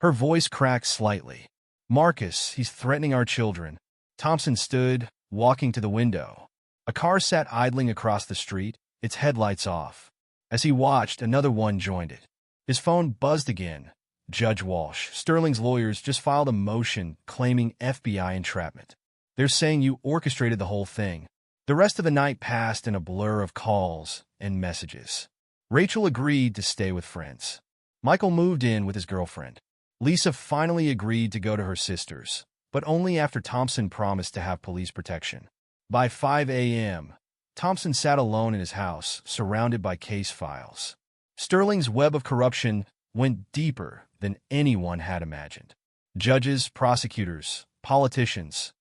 S1: Her voice cracked slightly. "Marcus, he's threatening our children. Thompson stood, walking to the window. A car sat idling across the street, its headlights off. As he watched, another one joined it. His phone buzzed again. Judge Walsh, Sterling's lawyers, just filed a motion claiming FBI entrapment. They're saying you orchestrated the whole thing. The rest of the night passed in a blur of calls and messages. Rachel agreed to stay with friends. Michael moved in with his girlfriend. Lisa finally agreed to go to her sister's, but only after Thompson promised to have police protection. By 5 a.m., Thompson sat alone in his house, surrounded by case files. Sterling's web of corruption went deeper than anyone had imagined. Judges, prosecutors, politicians,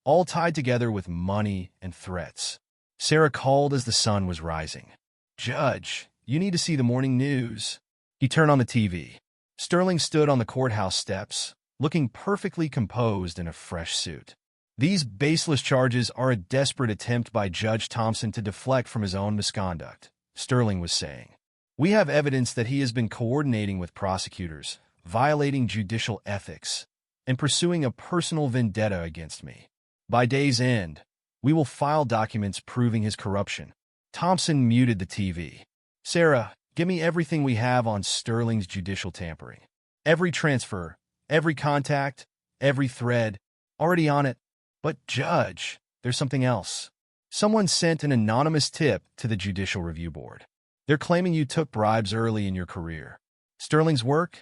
S1: all tied together with money and threats. Sarah called as the sun was rising. "Judge, you need to see the morning news." He turned on the TV. Sterling stood on the courthouse steps, looking perfectly composed in a fresh suit. "These baseless charges are a desperate attempt by Judge Thompson to deflect from his own misconduct," Sterling was saying. "We have evidence that he has been coordinating with prosecutors, violating judicial ethics, and pursuing a personal vendetta against me. By day's end, we will file documents proving his corruption." Thompson muted the TV. "Sarah, give me everything we have on Sterling's judicial tampering. Every transfer, every contact, every thread, already on it. But, Judge, there's something else. Someone sent an anonymous tip to the Judicial Review Board. They're claiming you took bribes early in your career. Sterling's work?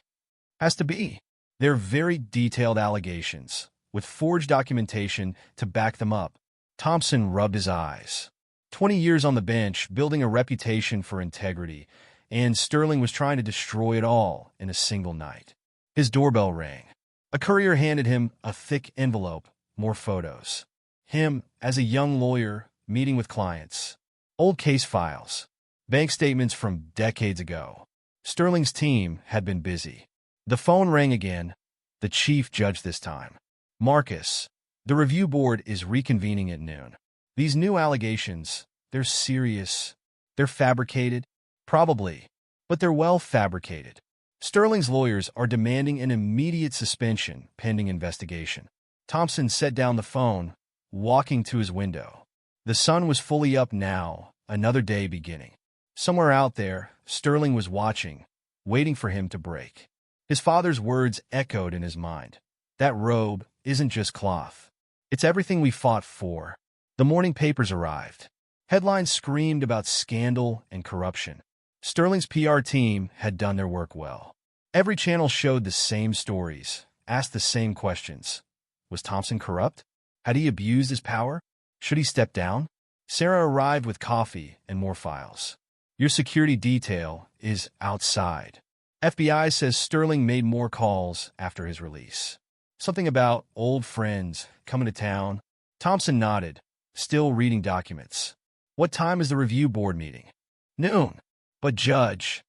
S1: Has to be. They're very detailed allegations, with forged documentation to back them up." Thompson rubbed his eyes. 20 years on the bench, building a reputation for integrity, and Sterling was trying to destroy it all in a single night. His doorbell rang. A courier handed him a thick envelope, more photos. Him, as a young lawyer, meeting with clients. Old case files. Bank statements from decades ago. Sterling's team had been busy. The phone rang again. The chief judge this time. "Marcus, the review board is reconvening at noon. These new allegations, they're serious. They're fabricated. Probably. But they're well fabricated. Sterling's lawyers are demanding an immediate suspension pending investigation." Thompson set down the phone, walking to his window. The sun was fully up now, another day beginning. Somewhere out there, Sterling was watching, waiting for him to break. His father's words echoed in his mind. "That robe isn't just cloth. It's everything we fought for." The morning papers arrived. Headlines screamed about scandal and corruption. Sterling's PR team had done their work well. Every channel showed the same stories, asked the same questions. Was Thompson corrupt? Had he abused his power? Should he step down? Sarah arrived with coffee and more files. "Your security detail is outside. FBI says Sterling made more calls after his release. Something about old friends coming to town." Thompson nodded, still reading documents. "What time is the review board meeting?" "Noon." "But Judge,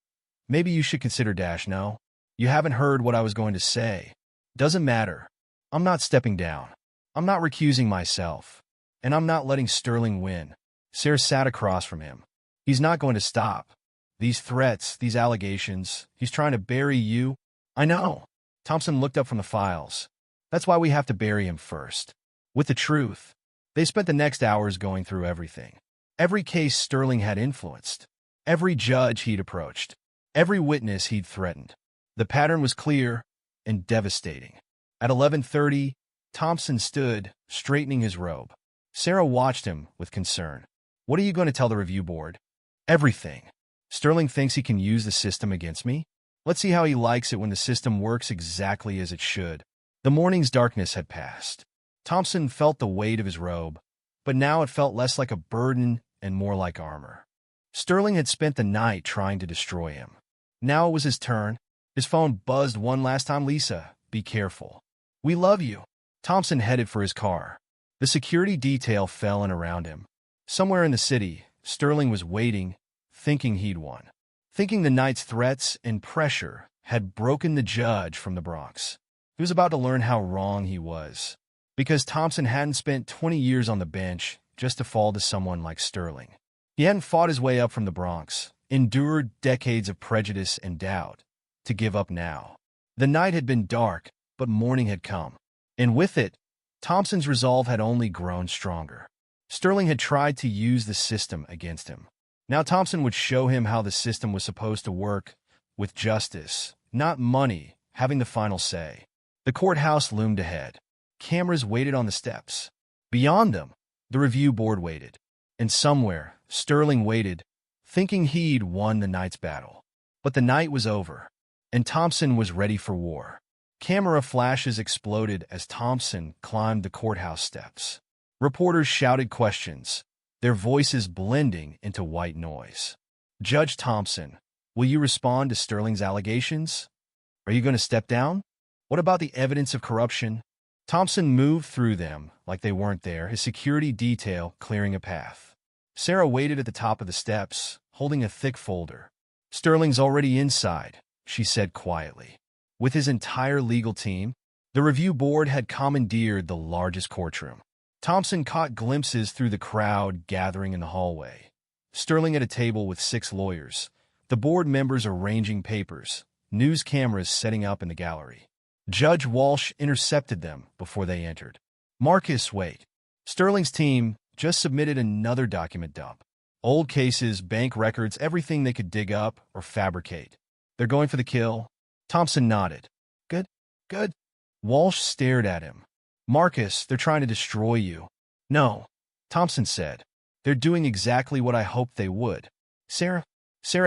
S1: maybe you should consider no. You haven't heard what I was going to say." "Doesn't matter. I'm not stepping down. I'm not recusing myself. And I'm not letting Sterling win." Sarah sat across from him. "He's not going to stop. These threats, these allegations, he's trying to bury you." "I know." Thompson looked up from the files. "That's why we have to bury him first. With the truth." They spent the next hours going through everything. Every case Sterling had influenced. Every judge he'd approached. Every witness he'd threatened. The pattern was clear and devastating. At 11:30, Thompson stood, straightening his robe. Sarah watched him with concern. "What are you going to tell the review board?" "Everything. Sterling thinks he can use the system against me. Let's see how he likes it when the system works exactly as it should." The morning's darkness had passed. Thompson felt the weight of his robe, but now it felt less like a burden and more like armor. Sterling had spent the night trying to destroy him. Now it was his turn. His phone buzzed one last time. "Lisa, be careful. We love you." Thompson headed for his car. The security detail fell in around him. Somewhere in the city, Sterling was waiting, thinking he'd won. Thinking the night's threats and pressure had broken the judge from the Bronx. He was about to learn how wrong he was. Because Thompson hadn't spent 20 years on the bench just to fall to someone like Sterling. He hadn't fought his way up from the Bronx, endured decades of prejudice and doubt, to give up now. The night had been dark, but morning had come. And with it, Thompson's resolve had only grown stronger. Sterling had tried to use the system against him. Now Thompson would show him how the system was supposed to work, with justice, not money, having the final say. The courthouse loomed ahead. Cameras waited on the steps. Beyond them, the review board waited. And somewhere, Sterling waited, thinking he'd won the night's battle. But the night was over, and Thompson was ready for war. Camera flashes exploded as Thompson climbed the courthouse steps. Reporters shouted questions, their voices blending into white noise. "Judge Thompson, will you respond to Sterling's allegations? Are you going to step down? What about the evidence of corruption?" Thompson moved through them like they weren't there, his security detail clearing a path. Sarah waited at the top of the steps, holding a thick folder. "Sterling's already inside," she said quietly. With his entire legal team, the review board had commandeered the largest courtroom. Thompson caught glimpses through the crowd gathering in the hallway. Sterling at a table with 6 lawyers, the board members arranging papers, news cameras setting up in the gallery. Judge Walsh intercepted them before they entered. "Marcus, wait. Sterling's team just submitted another document dump. Old cases, bank records, everything they could dig up or fabricate. They're going for the kill." Thompson nodded. "Good, good." Walsh stared at him. "Marcus, they're trying to destroy you." "No," Thompson said. "They're doing exactly what I hoped they would." Sarah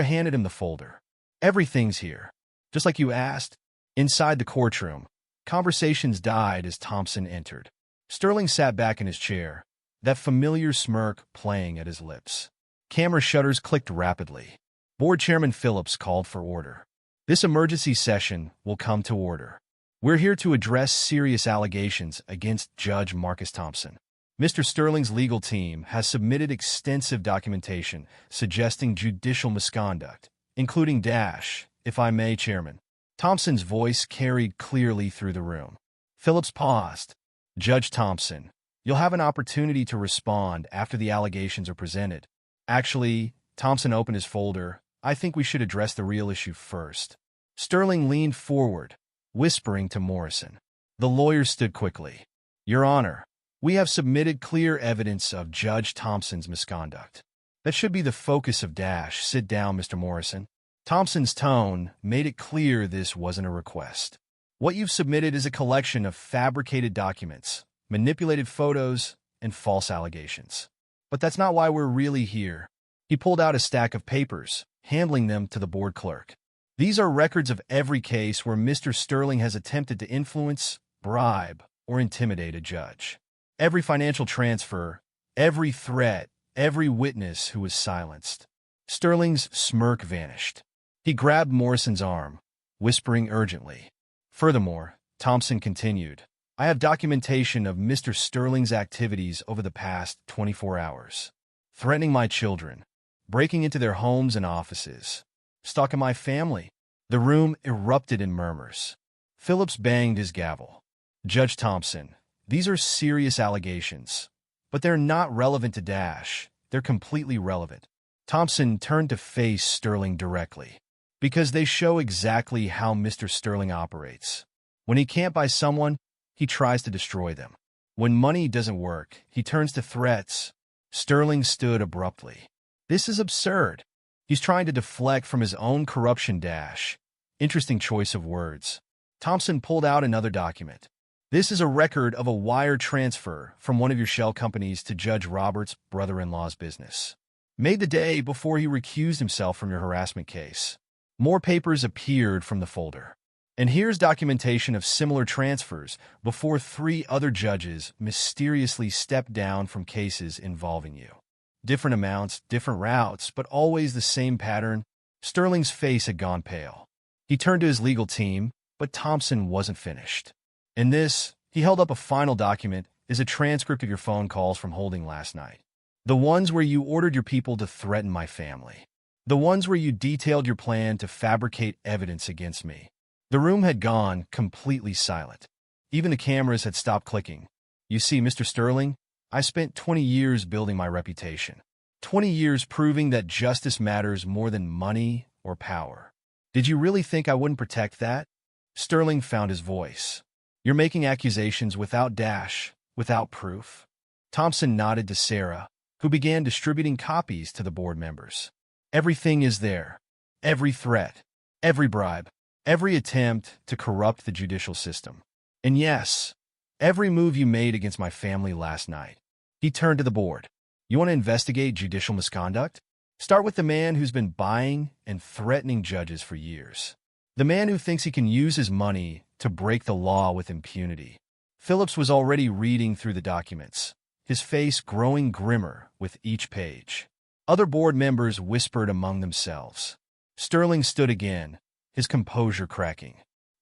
S1: handed him the folder. "Everything's here, just like you asked." Inside the courtroom, conversations died as Thompson entered. Sterling sat back in his chair, that familiar smirk playing at his lips. Camera shutters clicked rapidly. Board Chairman Phillips called for order. "This emergency session will come to order. We're here to address serious allegations against Judge Marcus Thompson. Mr. Sterling's legal team has submitted extensive documentation suggesting judicial misconduct, including dash, if I may, Chairman." Thompson's voice carried clearly through the room. Phillips paused. "Judge Thompson, you'll have an opportunity to respond after the allegations are presented." "Actually," Thompson opened his folder, "I think we should address the real issue first." Sterling leaned forward, whispering to Morrison. The lawyer stood quickly. "Your Honor, we have submitted clear evidence of Judge Thompson's misconduct. That should be the focus of dash. Sit down, Mr. Morrison." Thompson's tone made it clear this wasn't a request. "What you've submitted is a collection of fabricated documents, manipulated photos, and false allegations. But that's not why we're really here." He pulled out a stack of papers, handing them to the board clerk. "These are records of every case where Mr. Sterling has attempted to influence, bribe, or intimidate a judge. Every financial transfer, every threat, every witness who was silenced." Sterling's smirk vanished. He grabbed Morrison's arm, whispering urgently. "Furthermore," Thompson continued, "I have documentation of Mr. Sterling's activities over the past 24 hours. Threatening my children, breaking into their homes and offices, stalking my family." The room erupted in murmurs. Phillips banged his gavel. "Judge Thompson, these are serious allegations, but they're not relevant to dash. They're completely relevant." Thompson turned to face Sterling directly. "Because they show exactly how Mr. Sterling operates. When he can't buy someone, he tries to destroy them. When money doesn't work, he turns to threats." Sterling stood abruptly. "This is absurd. He's trying to deflect from his own corruption dash." Interesting choice of words. Thompson pulled out another document. "This is a record of a wire transfer from one of your shell companies to Judge Roberts' brother-in-law's business. Made the day before he recused himself from your harassment case." More papers appeared from the folder. "And here's documentation of similar transfers before 3 other judges mysteriously stepped down from cases involving you. Different amounts, different routes, but always the same pattern." Sterling's face had gone pale. He turned to his legal team, but Thompson wasn't finished. "And this," he held up a final document, "is a transcript of your phone calls from holding last night. The ones where you ordered your people to threaten my family. The ones where you detailed your plan to fabricate evidence against me." The room had gone completely silent. Even the cameras had stopped clicking. "You see, Mr. Sterling, I spent 20 years building my reputation. 20 years proving that justice matters more than money or power. Did you really think I wouldn't protect that?" Sterling found his voice. "You're making accusations without dash, without proof? Thompson nodded to Sarah, who began distributing copies to the board members. Everything is there. Every threat, every bribe, every attempt to corrupt the judicial system. And yes, every move you made against my family last night. He turned to the board. You want to investigate judicial misconduct? Start with the man who's been buying and threatening judges for years. The man who thinks he can use his money to break the law with impunity. Phillips was already reading through the documents, his face growing grimmer with each page. Other board members whispered among themselves. Sterling stood again, his composure cracking.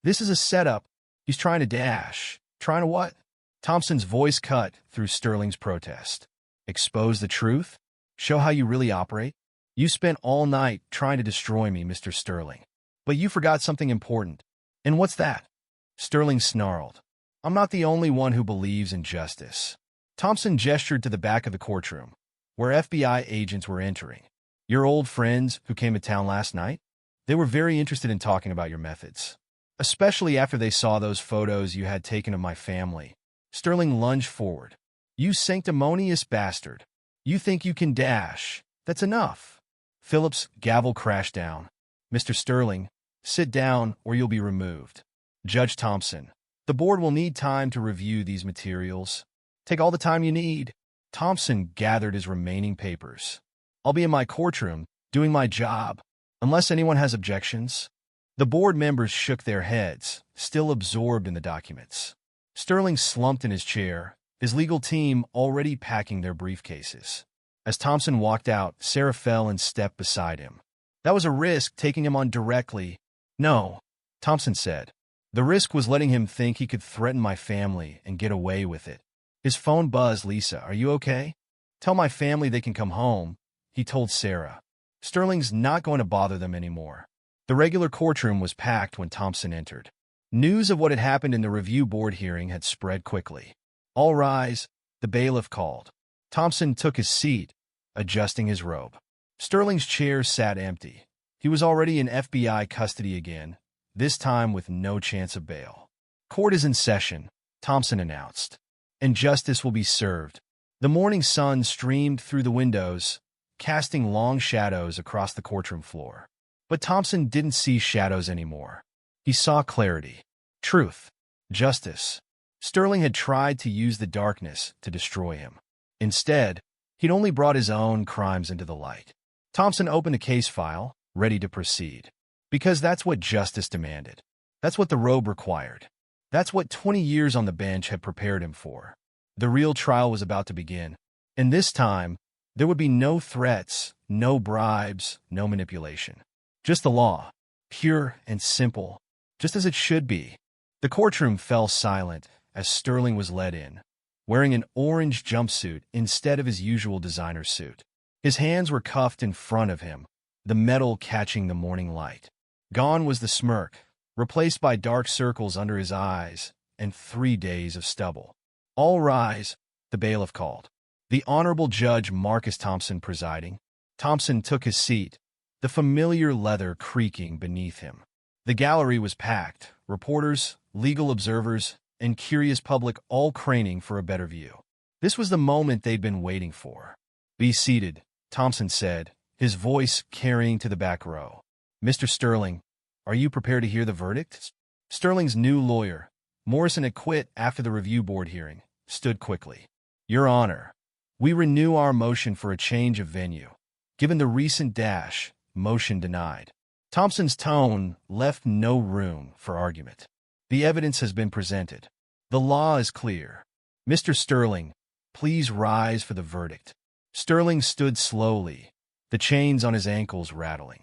S1: This is a setup. He's trying to dash. Trying to what? Thompson's voice cut through Sterling's protest. Expose the truth? Show how you really operate? You spent all night trying to destroy me, Mr. Sterling. But you forgot something important. And what's that? Sterling snarled. I'm not the only one who believes in justice. Thompson gestured to the back of the courtroom, where FBI agents were entering. Your old friends who came to town last night? They were very interested in talking about your methods, especially after they saw those photos you had taken of my family. Sterling lunged forward. You sanctimonious bastard. You think you can dash. That's enough. Phillips' gavel crashed down. Mr. Sterling, sit down or you'll be removed. Judge Thompson, the board will need time to review these materials. Take all the time you need. Thompson gathered his remaining papers. I'll be in my courtroom, doing my job, unless anyone has objections. The board members shook their heads, still absorbed in the documents. Sterling slumped in his chair, his legal team already packing their briefcases. As Thompson walked out, Sarah fell and stepped beside him. That was a risk, taking him on directly. No, Thompson said. The risk was letting him think he could threaten my family and get away with it. His phone buzzed. Lisa, are you okay? Tell my family they can come home, he told Sarah. Sterling's not going to bother them anymore. The regular courtroom was packed when Thompson entered. News of what had happened in the review board hearing had spread quickly. All rise, the bailiff called. Thompson took his seat, adjusting his robe. Sterling's chair sat empty. He was already in FBI custody again, this time with no chance of bail. Court is in session, Thompson announced, and justice will be served. The morning sun streamed through the windows, casting long shadows across the courtroom floor. But Thompson didn't see shadows anymore. He saw clarity, truth, justice. Sterling had tried to use the darkness to destroy him. Instead, he'd only brought his own crimes into the light. Thompson opened a case file, ready to proceed. Because that's what justice demanded. That's what the robe required. That's what 20 years on the bench had prepared him for. The real trial was about to begin. And this time, there would be no threats, no bribes, no manipulation. Just the law, pure and simple, just as it should be. The courtroom fell silent as Sterling was led in, wearing an orange jumpsuit instead of his usual designer suit. His hands were cuffed in front of him, the metal catching the morning light. Gone was the smirk, replaced by dark circles under his eyes and 3 days of stubble. All rise, the bailiff called. The Honorable Judge Marcus Thompson presiding. Thompson took his seat, the familiar leather creaking beneath him. The gallery was packed, reporters, legal observers, and curious public all craning for a better view. This was the moment they'd been waiting for. Be seated, Thompson said, his voice carrying to the back row. Mr. Sterling, are you prepared to hear the verdict? Sterling's new lawyer, Morrison had quit after the review board hearing, stood quickly. Your Honor, we renew our motion for a change of venue. Given the recent dash, motion denied. Thompson's tone left no room for argument. The evidence has been presented. The law is clear. Mr. Sterling, please rise for the verdict. Sterling stood slowly, the chains on his ankles rattling.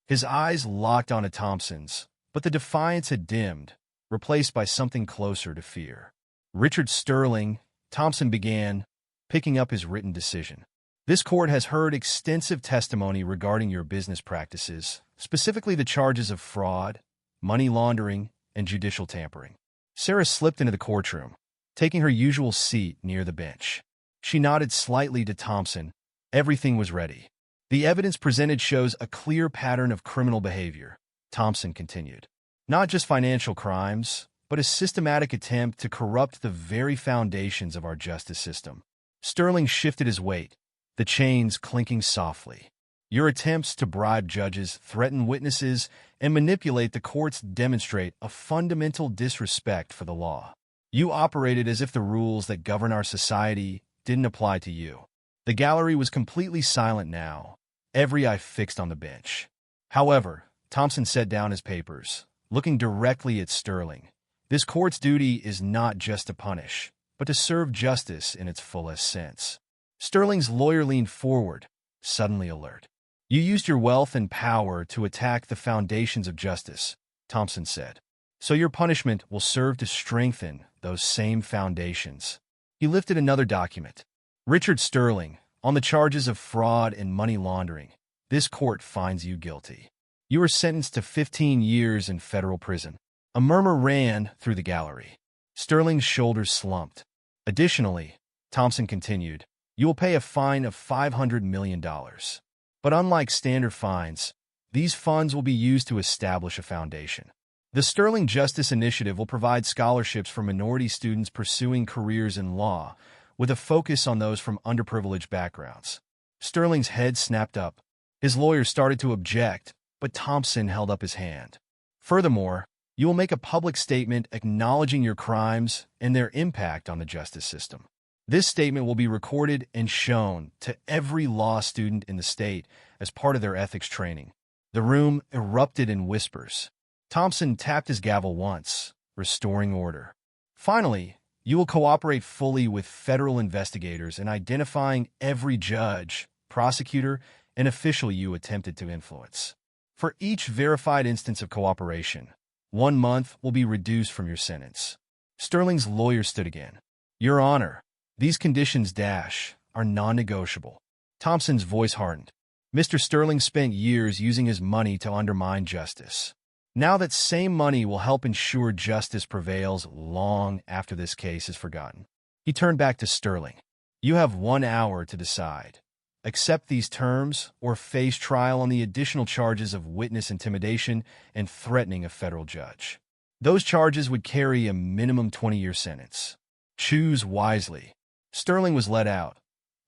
S1: His eyes locked onto Thompson's, but the defiance had dimmed, replaced by something closer to fear. Richard Sterling, Thompson began, picking up his written decision. This court has heard extensive testimony regarding your business practices, specifically the charges of fraud, money laundering, and judicial tampering. Sarah slipped into the courtroom, taking her usual seat near the bench. She nodded slightly to Thompson. Everything was ready. The evidence presented shows a clear pattern of criminal behavior, Thompson continued. Not just financial crimes, but a systematic attempt to corrupt the very foundations of our justice system. Sterling shifted his weight, the chains clinking softly. Your attempts to bribe judges, threaten witnesses, and manipulate the courts demonstrate a fundamental disrespect for the law. You operated as if the rules that govern our society didn't apply to you. The gallery was completely silent now, every eye fixed on the bench. However, Thompson set down his papers, looking directly at Sterling. This court's duty is not just to punish, but to serve justice in its fullest sense. Sterling's lawyer leaned forward, suddenly alert. You used your wealth and power to attack the foundations of justice, Thompson said. So your punishment will serve to strengthen those same foundations. He lifted another document. Richard Sterling, on the charges of fraud and money laundering, this court finds you guilty. You are sentenced to 15 years in federal prison. A murmur ran through the gallery. Sterling's shoulders slumped. Additionally, Thompson continued, you will pay a fine of $500 million. But unlike standard fines, these funds will be used to establish a foundation. The Sterling Justice Initiative will provide scholarships for minority students pursuing careers in law, with a focus on those from underprivileged backgrounds. Sterling's head snapped up. His lawyer started to object, but Thompson held up his hand. Furthermore, you will make a public statement acknowledging your crimes and their impact on the justice system. This statement will be recorded and shown to every law student in the state as part of their ethics training. The room erupted in whispers. Thompson tapped his gavel once, restoring order. Finally, you will cooperate fully with federal investigators in identifying every judge, prosecutor, and official you attempted to influence. For each verified instance of cooperation, 1 month will be reduced from your sentence. Sterling's lawyer stood again. Your Honor, these conditions are non-negotiable. Thompson's voice hardened. Mr. Sterling spent years using his money to undermine justice. Now that same money will help ensure justice prevails long after this case is forgotten. He turned back to Sterling. You have 1 hour to decide. Accept these terms or face trial on the additional charges of witness intimidation and threatening a federal judge. Those charges would carry a minimum 20-year sentence. Choose wisely. Sterling was let out,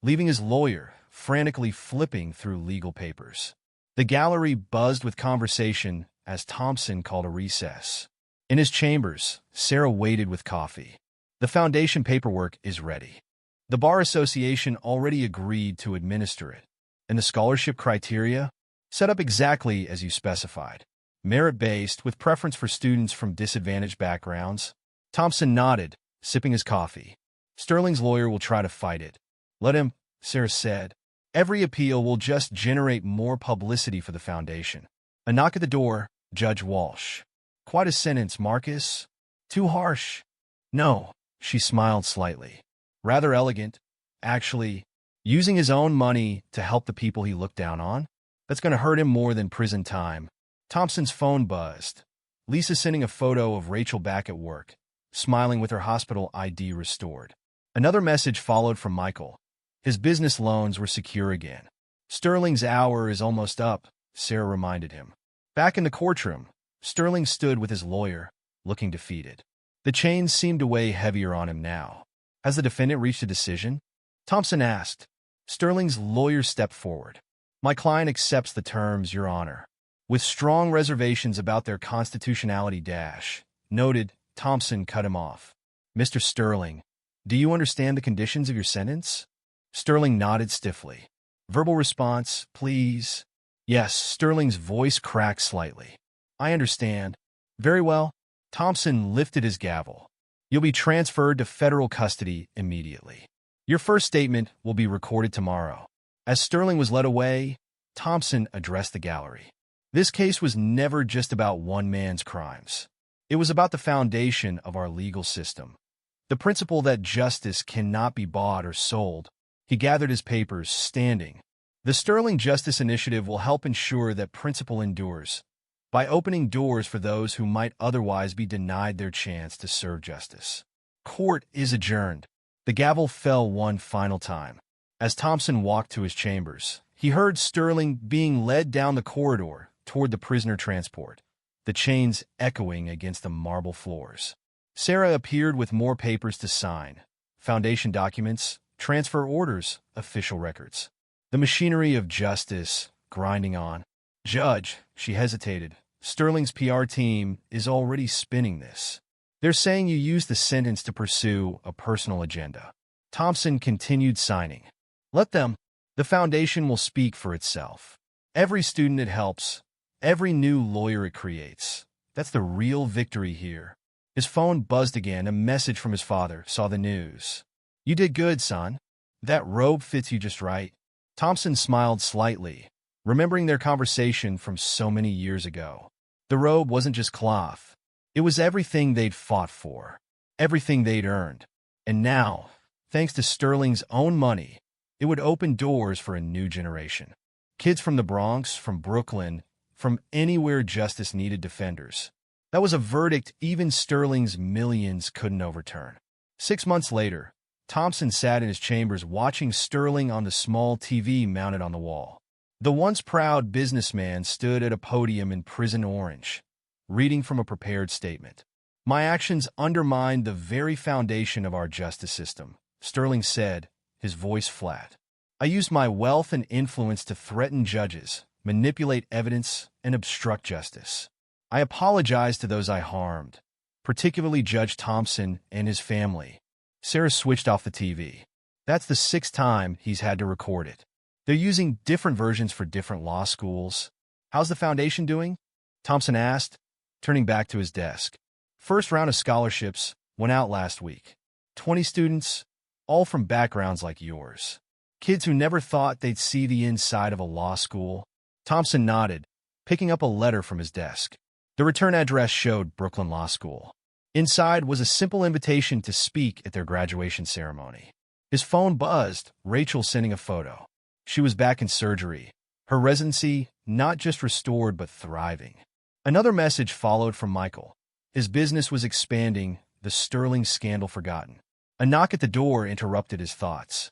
S1: leaving his lawyer frantically flipping through legal papers. The gallery buzzed with conversation as Thompson called a recess. In his chambers, Sarah waited with coffee. The foundation paperwork is ready. The Bar Association already agreed to administer it, and the scholarship criteria set up exactly as you specified. Merit-based, with preference for students from disadvantaged backgrounds. Thompson nodded, sipping his coffee. Sterling's lawyer will try to fight it. Let him, Sarah said. Every appeal will just generate more publicity for the foundation. A knock at the door, Judge Walsh. Quite a sentence, Marcus. Too harsh. No, she smiled slightly. Rather elegant, actually. Using his own money to help the people he looked down on? That's going to hurt him more than prison time. Thompson's phone buzzed. Lisa sending a photo of Rachel back at work, smiling with her hospital ID restored. Another message followed from Michael. His business loans were secure again. Sterling's hour is almost up, Sarah reminded him. Back in the courtroom, Sterling stood with his lawyer, looking defeated. The chains seemed to weigh heavier on him now. Has the defendant reached a decision? Thompson asked. Sterling's lawyer stepped forward. My client accepts the terms, Your Honor. With strong reservations about their constitutionality, noted. Thompson cut him off. Mr. Sterling, do you understand the conditions of your sentence? Sterling nodded stiffly. Verbal response, please. Yes, Sterling's voice cracked slightly. I understand. Very well. Thompson lifted his gavel. You'll be transferred to federal custody immediately. Your first statement will be recorded tomorrow. As Sterling was led away, Thompson addressed the gallery. This case was never just about one man's crimes. It was about the foundation of our legal system. The principle that justice cannot be bought or sold. He gathered his papers, standing. The Sterling Justice Initiative will help ensure that principle endures by opening doors for those who might otherwise be denied their chance to serve justice. Court is adjourned. The gavel fell one final time. As Thompson walked to his chambers, he heard Sterling being led down the corridor toward the prisoner transport, the chains echoing against the marble floors. Sarah appeared with more papers to sign. Foundation documents, transfer orders, official records. The machinery of justice grinding on. Judge, she hesitated. Sterling's PR team is already spinning this. They're saying you used the sentence to pursue a personal agenda. Thompson continued signing. Let them. The foundation will speak for itself. Every student it helps, every new lawyer it creates. That's the real victory here. His phone buzzed again. A message from his father. Saw the news. You did good, son. That robe fits you just right. Thompson smiled slightly, remembering their conversation from so many years ago. The robe wasn't just cloth. It was everything they'd fought for, everything they'd earned. And now, thanks to Sterling's own money, it would open doors for a new generation. Kids from the Bronx, from Brooklyn, from anywhere justice needed defenders. That was a verdict even Sterling's millions couldn't overturn. 6 months later, Thompson sat in his chambers watching Sterling on the small TV mounted on the wall. The once proud businessman stood at a podium in Prison Orange, reading from a prepared statement. My actions undermined the very foundation of our justice system, Sterling said, his voice flat. I used my wealth and influence to threaten judges, manipulate evidence, and obstruct justice. I apologize to those I harmed, particularly Judge Thompson and his family. Sarah switched off the TV. That's the 6th time he's had to record it. They're using different versions for different law schools. How's the foundation doing? Thompson asked, turning back to his desk. First round of scholarships went out last week. 20 students, all from backgrounds like yours. Kids who never thought they'd see the inside of a law school. Thompson nodded, picking up a letter from his desk. The return address showed Brooklyn Law School. Inside was a simple invitation to speak at their graduation ceremony. His phone buzzed, Rachel sending a photo. She was back in surgery, her residency not just restored but thriving. Another message followed from Michael. His business was expanding, the Sterling scandal forgotten. A knock at the door interrupted his thoughts.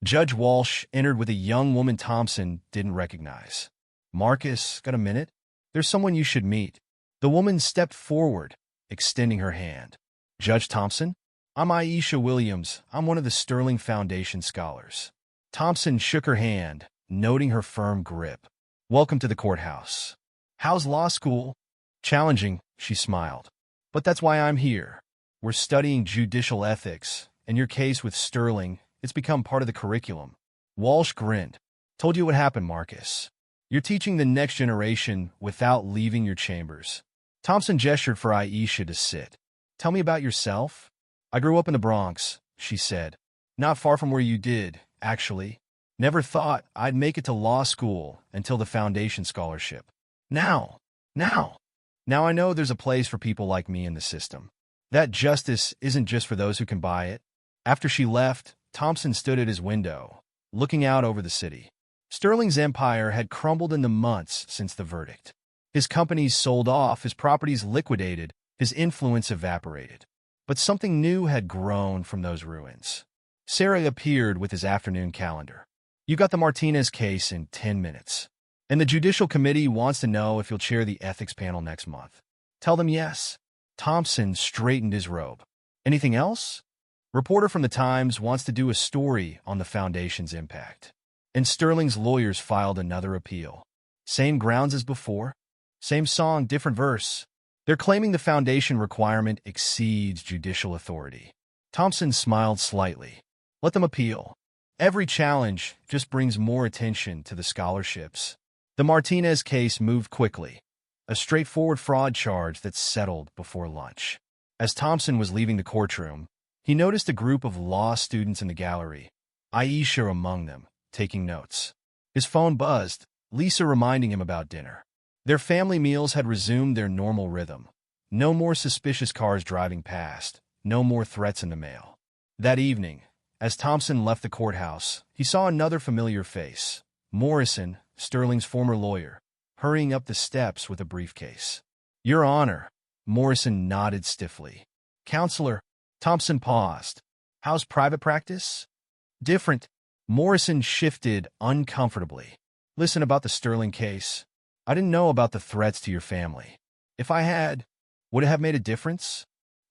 S1: Judge Walsh entered with a young woman Thompson didn't recognize. Marcus, got a minute? There's someone you should meet. The woman stepped forward, extending her hand. Judge Thompson? I'm Aisha Williams. I'm one of the Sterling Foundation scholars. Thompson shook her hand, noting her firm grip. Welcome to the courthouse. How's law school? Challenging, she smiled. But that's why I'm here. We're studying judicial ethics, and your case with Sterling, it's become part of the curriculum. Walsh grinned. Told you what happened, Marcus. You're teaching the next generation without leaving your chambers. Thompson gestured for Aisha to sit. Tell me about yourself. I grew up in the Bronx, she said. Not far from where you did, actually. Never thought I'd make it to law school until the foundation scholarship. Now I know there's a place for people like me in the system. That justice isn't just for those who can buy it. After she left, Thompson stood at his window, looking out over the city. Sterling's empire had crumbled in the months since the verdict. His companies sold off, his properties liquidated, his influence evaporated. But something new had grown from those ruins. Sarah appeared with his afternoon calendar. You got the Martinez case in 10 minutes. And the Judicial Committee wants to know if you'll chair the ethics panel next month. Tell them yes. Thompson straightened his robe. Anything else? Reporter from the Times wants to do a story on the foundation's impact. And Sterling's lawyers filed another appeal. Same grounds as before? Same song, different verse. They're claiming the foundation requirement exceeds judicial authority. Thompson smiled slightly. Let them appeal. Every challenge just brings more attention to the scholarships. The Martinez case moved quickly, a straightforward fraud charge that settled before lunch. As Thompson was leaving the courtroom, he noticed a group of law students in the gallery, Aisha among them, taking notes. His phone buzzed, Lisa reminding him about dinner. Their family meals had resumed their normal rhythm. No more suspicious cars driving past, no more threats in the mail. That evening, as Thompson left the courthouse, he saw another familiar face, Morrison, Sterling's former lawyer, hurrying up the steps with a briefcase. Your Honor, Morrison nodded stiffly. Counselor, Thompson paused. How's private practice? Different. Morrison shifted uncomfortably. Listen about the Sterling case. I didn't know about the threats to your family. If I had, would it have made a difference?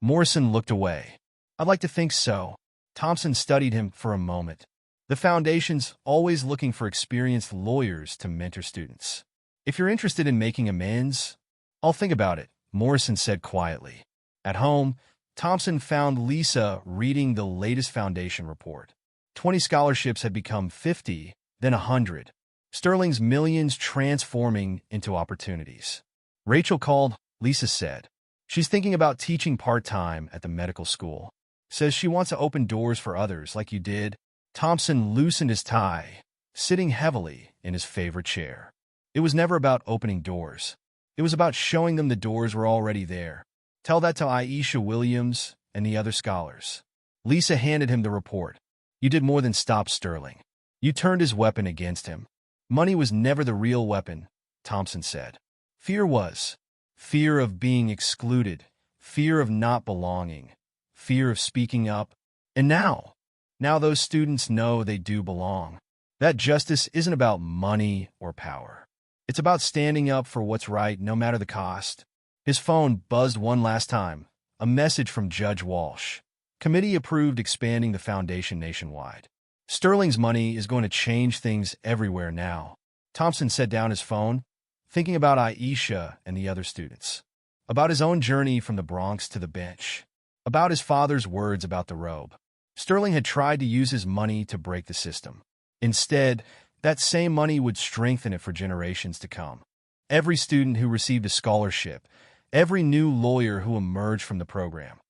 S1: Morrison looked away. "I'd like to think so." Thompson studied him for a moment. The foundation's always looking for experienced lawyers to mentor students. "If you're interested in making amends, I'll think about it," Morrison said quietly. At home, Thompson found Lisa reading the latest foundation report. 20 scholarships had become 50, then 100. Sterling's millions transforming into opportunities. Rachel called, Lisa said. "She's thinking about teaching part-time at the medical school. Says she wants to open doors for others like you did." Thompson loosened his tie, sitting heavily in his favorite chair. It was never about opening doors. It was about showing them the doors were already there. "Tell that to Aisha Williams and the other scholars." Lisa handed him the report. "You did more than stop Sterling. You turned his weapon against him." "Money was never the real weapon," Thompson said. "Fear was. Fear of being excluded, fear of not belonging, fear of speaking up. And now those students know they do belong. That justice isn't about money or power. It's about standing up for what's right no matter the cost." His phone buzzed one last time, a message from Judge Walsh. Committee approved expanding the foundation nationwide. Sterling's money is going to change things everywhere now. Thompson set down his phone, thinking about Aisha and the other students, about his own journey from the Bronx to the bench, about his father's words about the robe. Sterling had tried to use his money to break the system. Instead, that same money would strengthen it for generations to come. Every student who received a scholarship, every new lawyer who emerged from the program,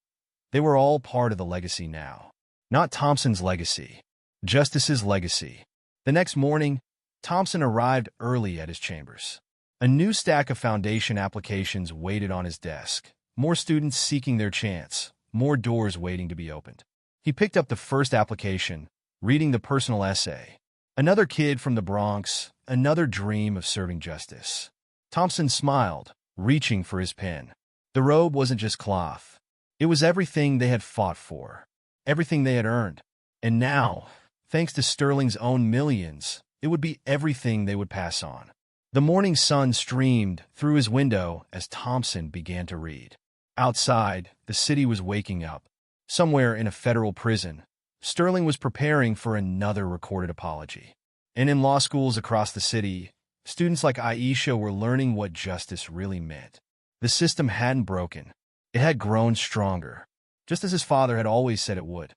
S1: they were all part of the legacy now. Not Thompson's legacy, Justice's legacy. The next morning, Thompson arrived early at his chambers. A new stack of foundation applications waited on his desk. More students seeking their chance, more doors waiting to be opened. He picked up the first application, reading the personal essay. Another kid from the Bronx, another dream of serving justice. Thompson smiled, reaching for his pen. The robe wasn't just cloth. It was everything they had fought for, everything they had earned. And now, thanks to Sterling's own millions, it would be everything they would pass on. The morning sun streamed through his window as Thompson began to read. Outside, the city was waking up. Somewhere in a federal prison, Sterling was preparing for another recorded apology. And in law schools across the city, students like Aisha were learning what justice really meant. The system hadn't broken. It had grown stronger, just as his father had always said it would.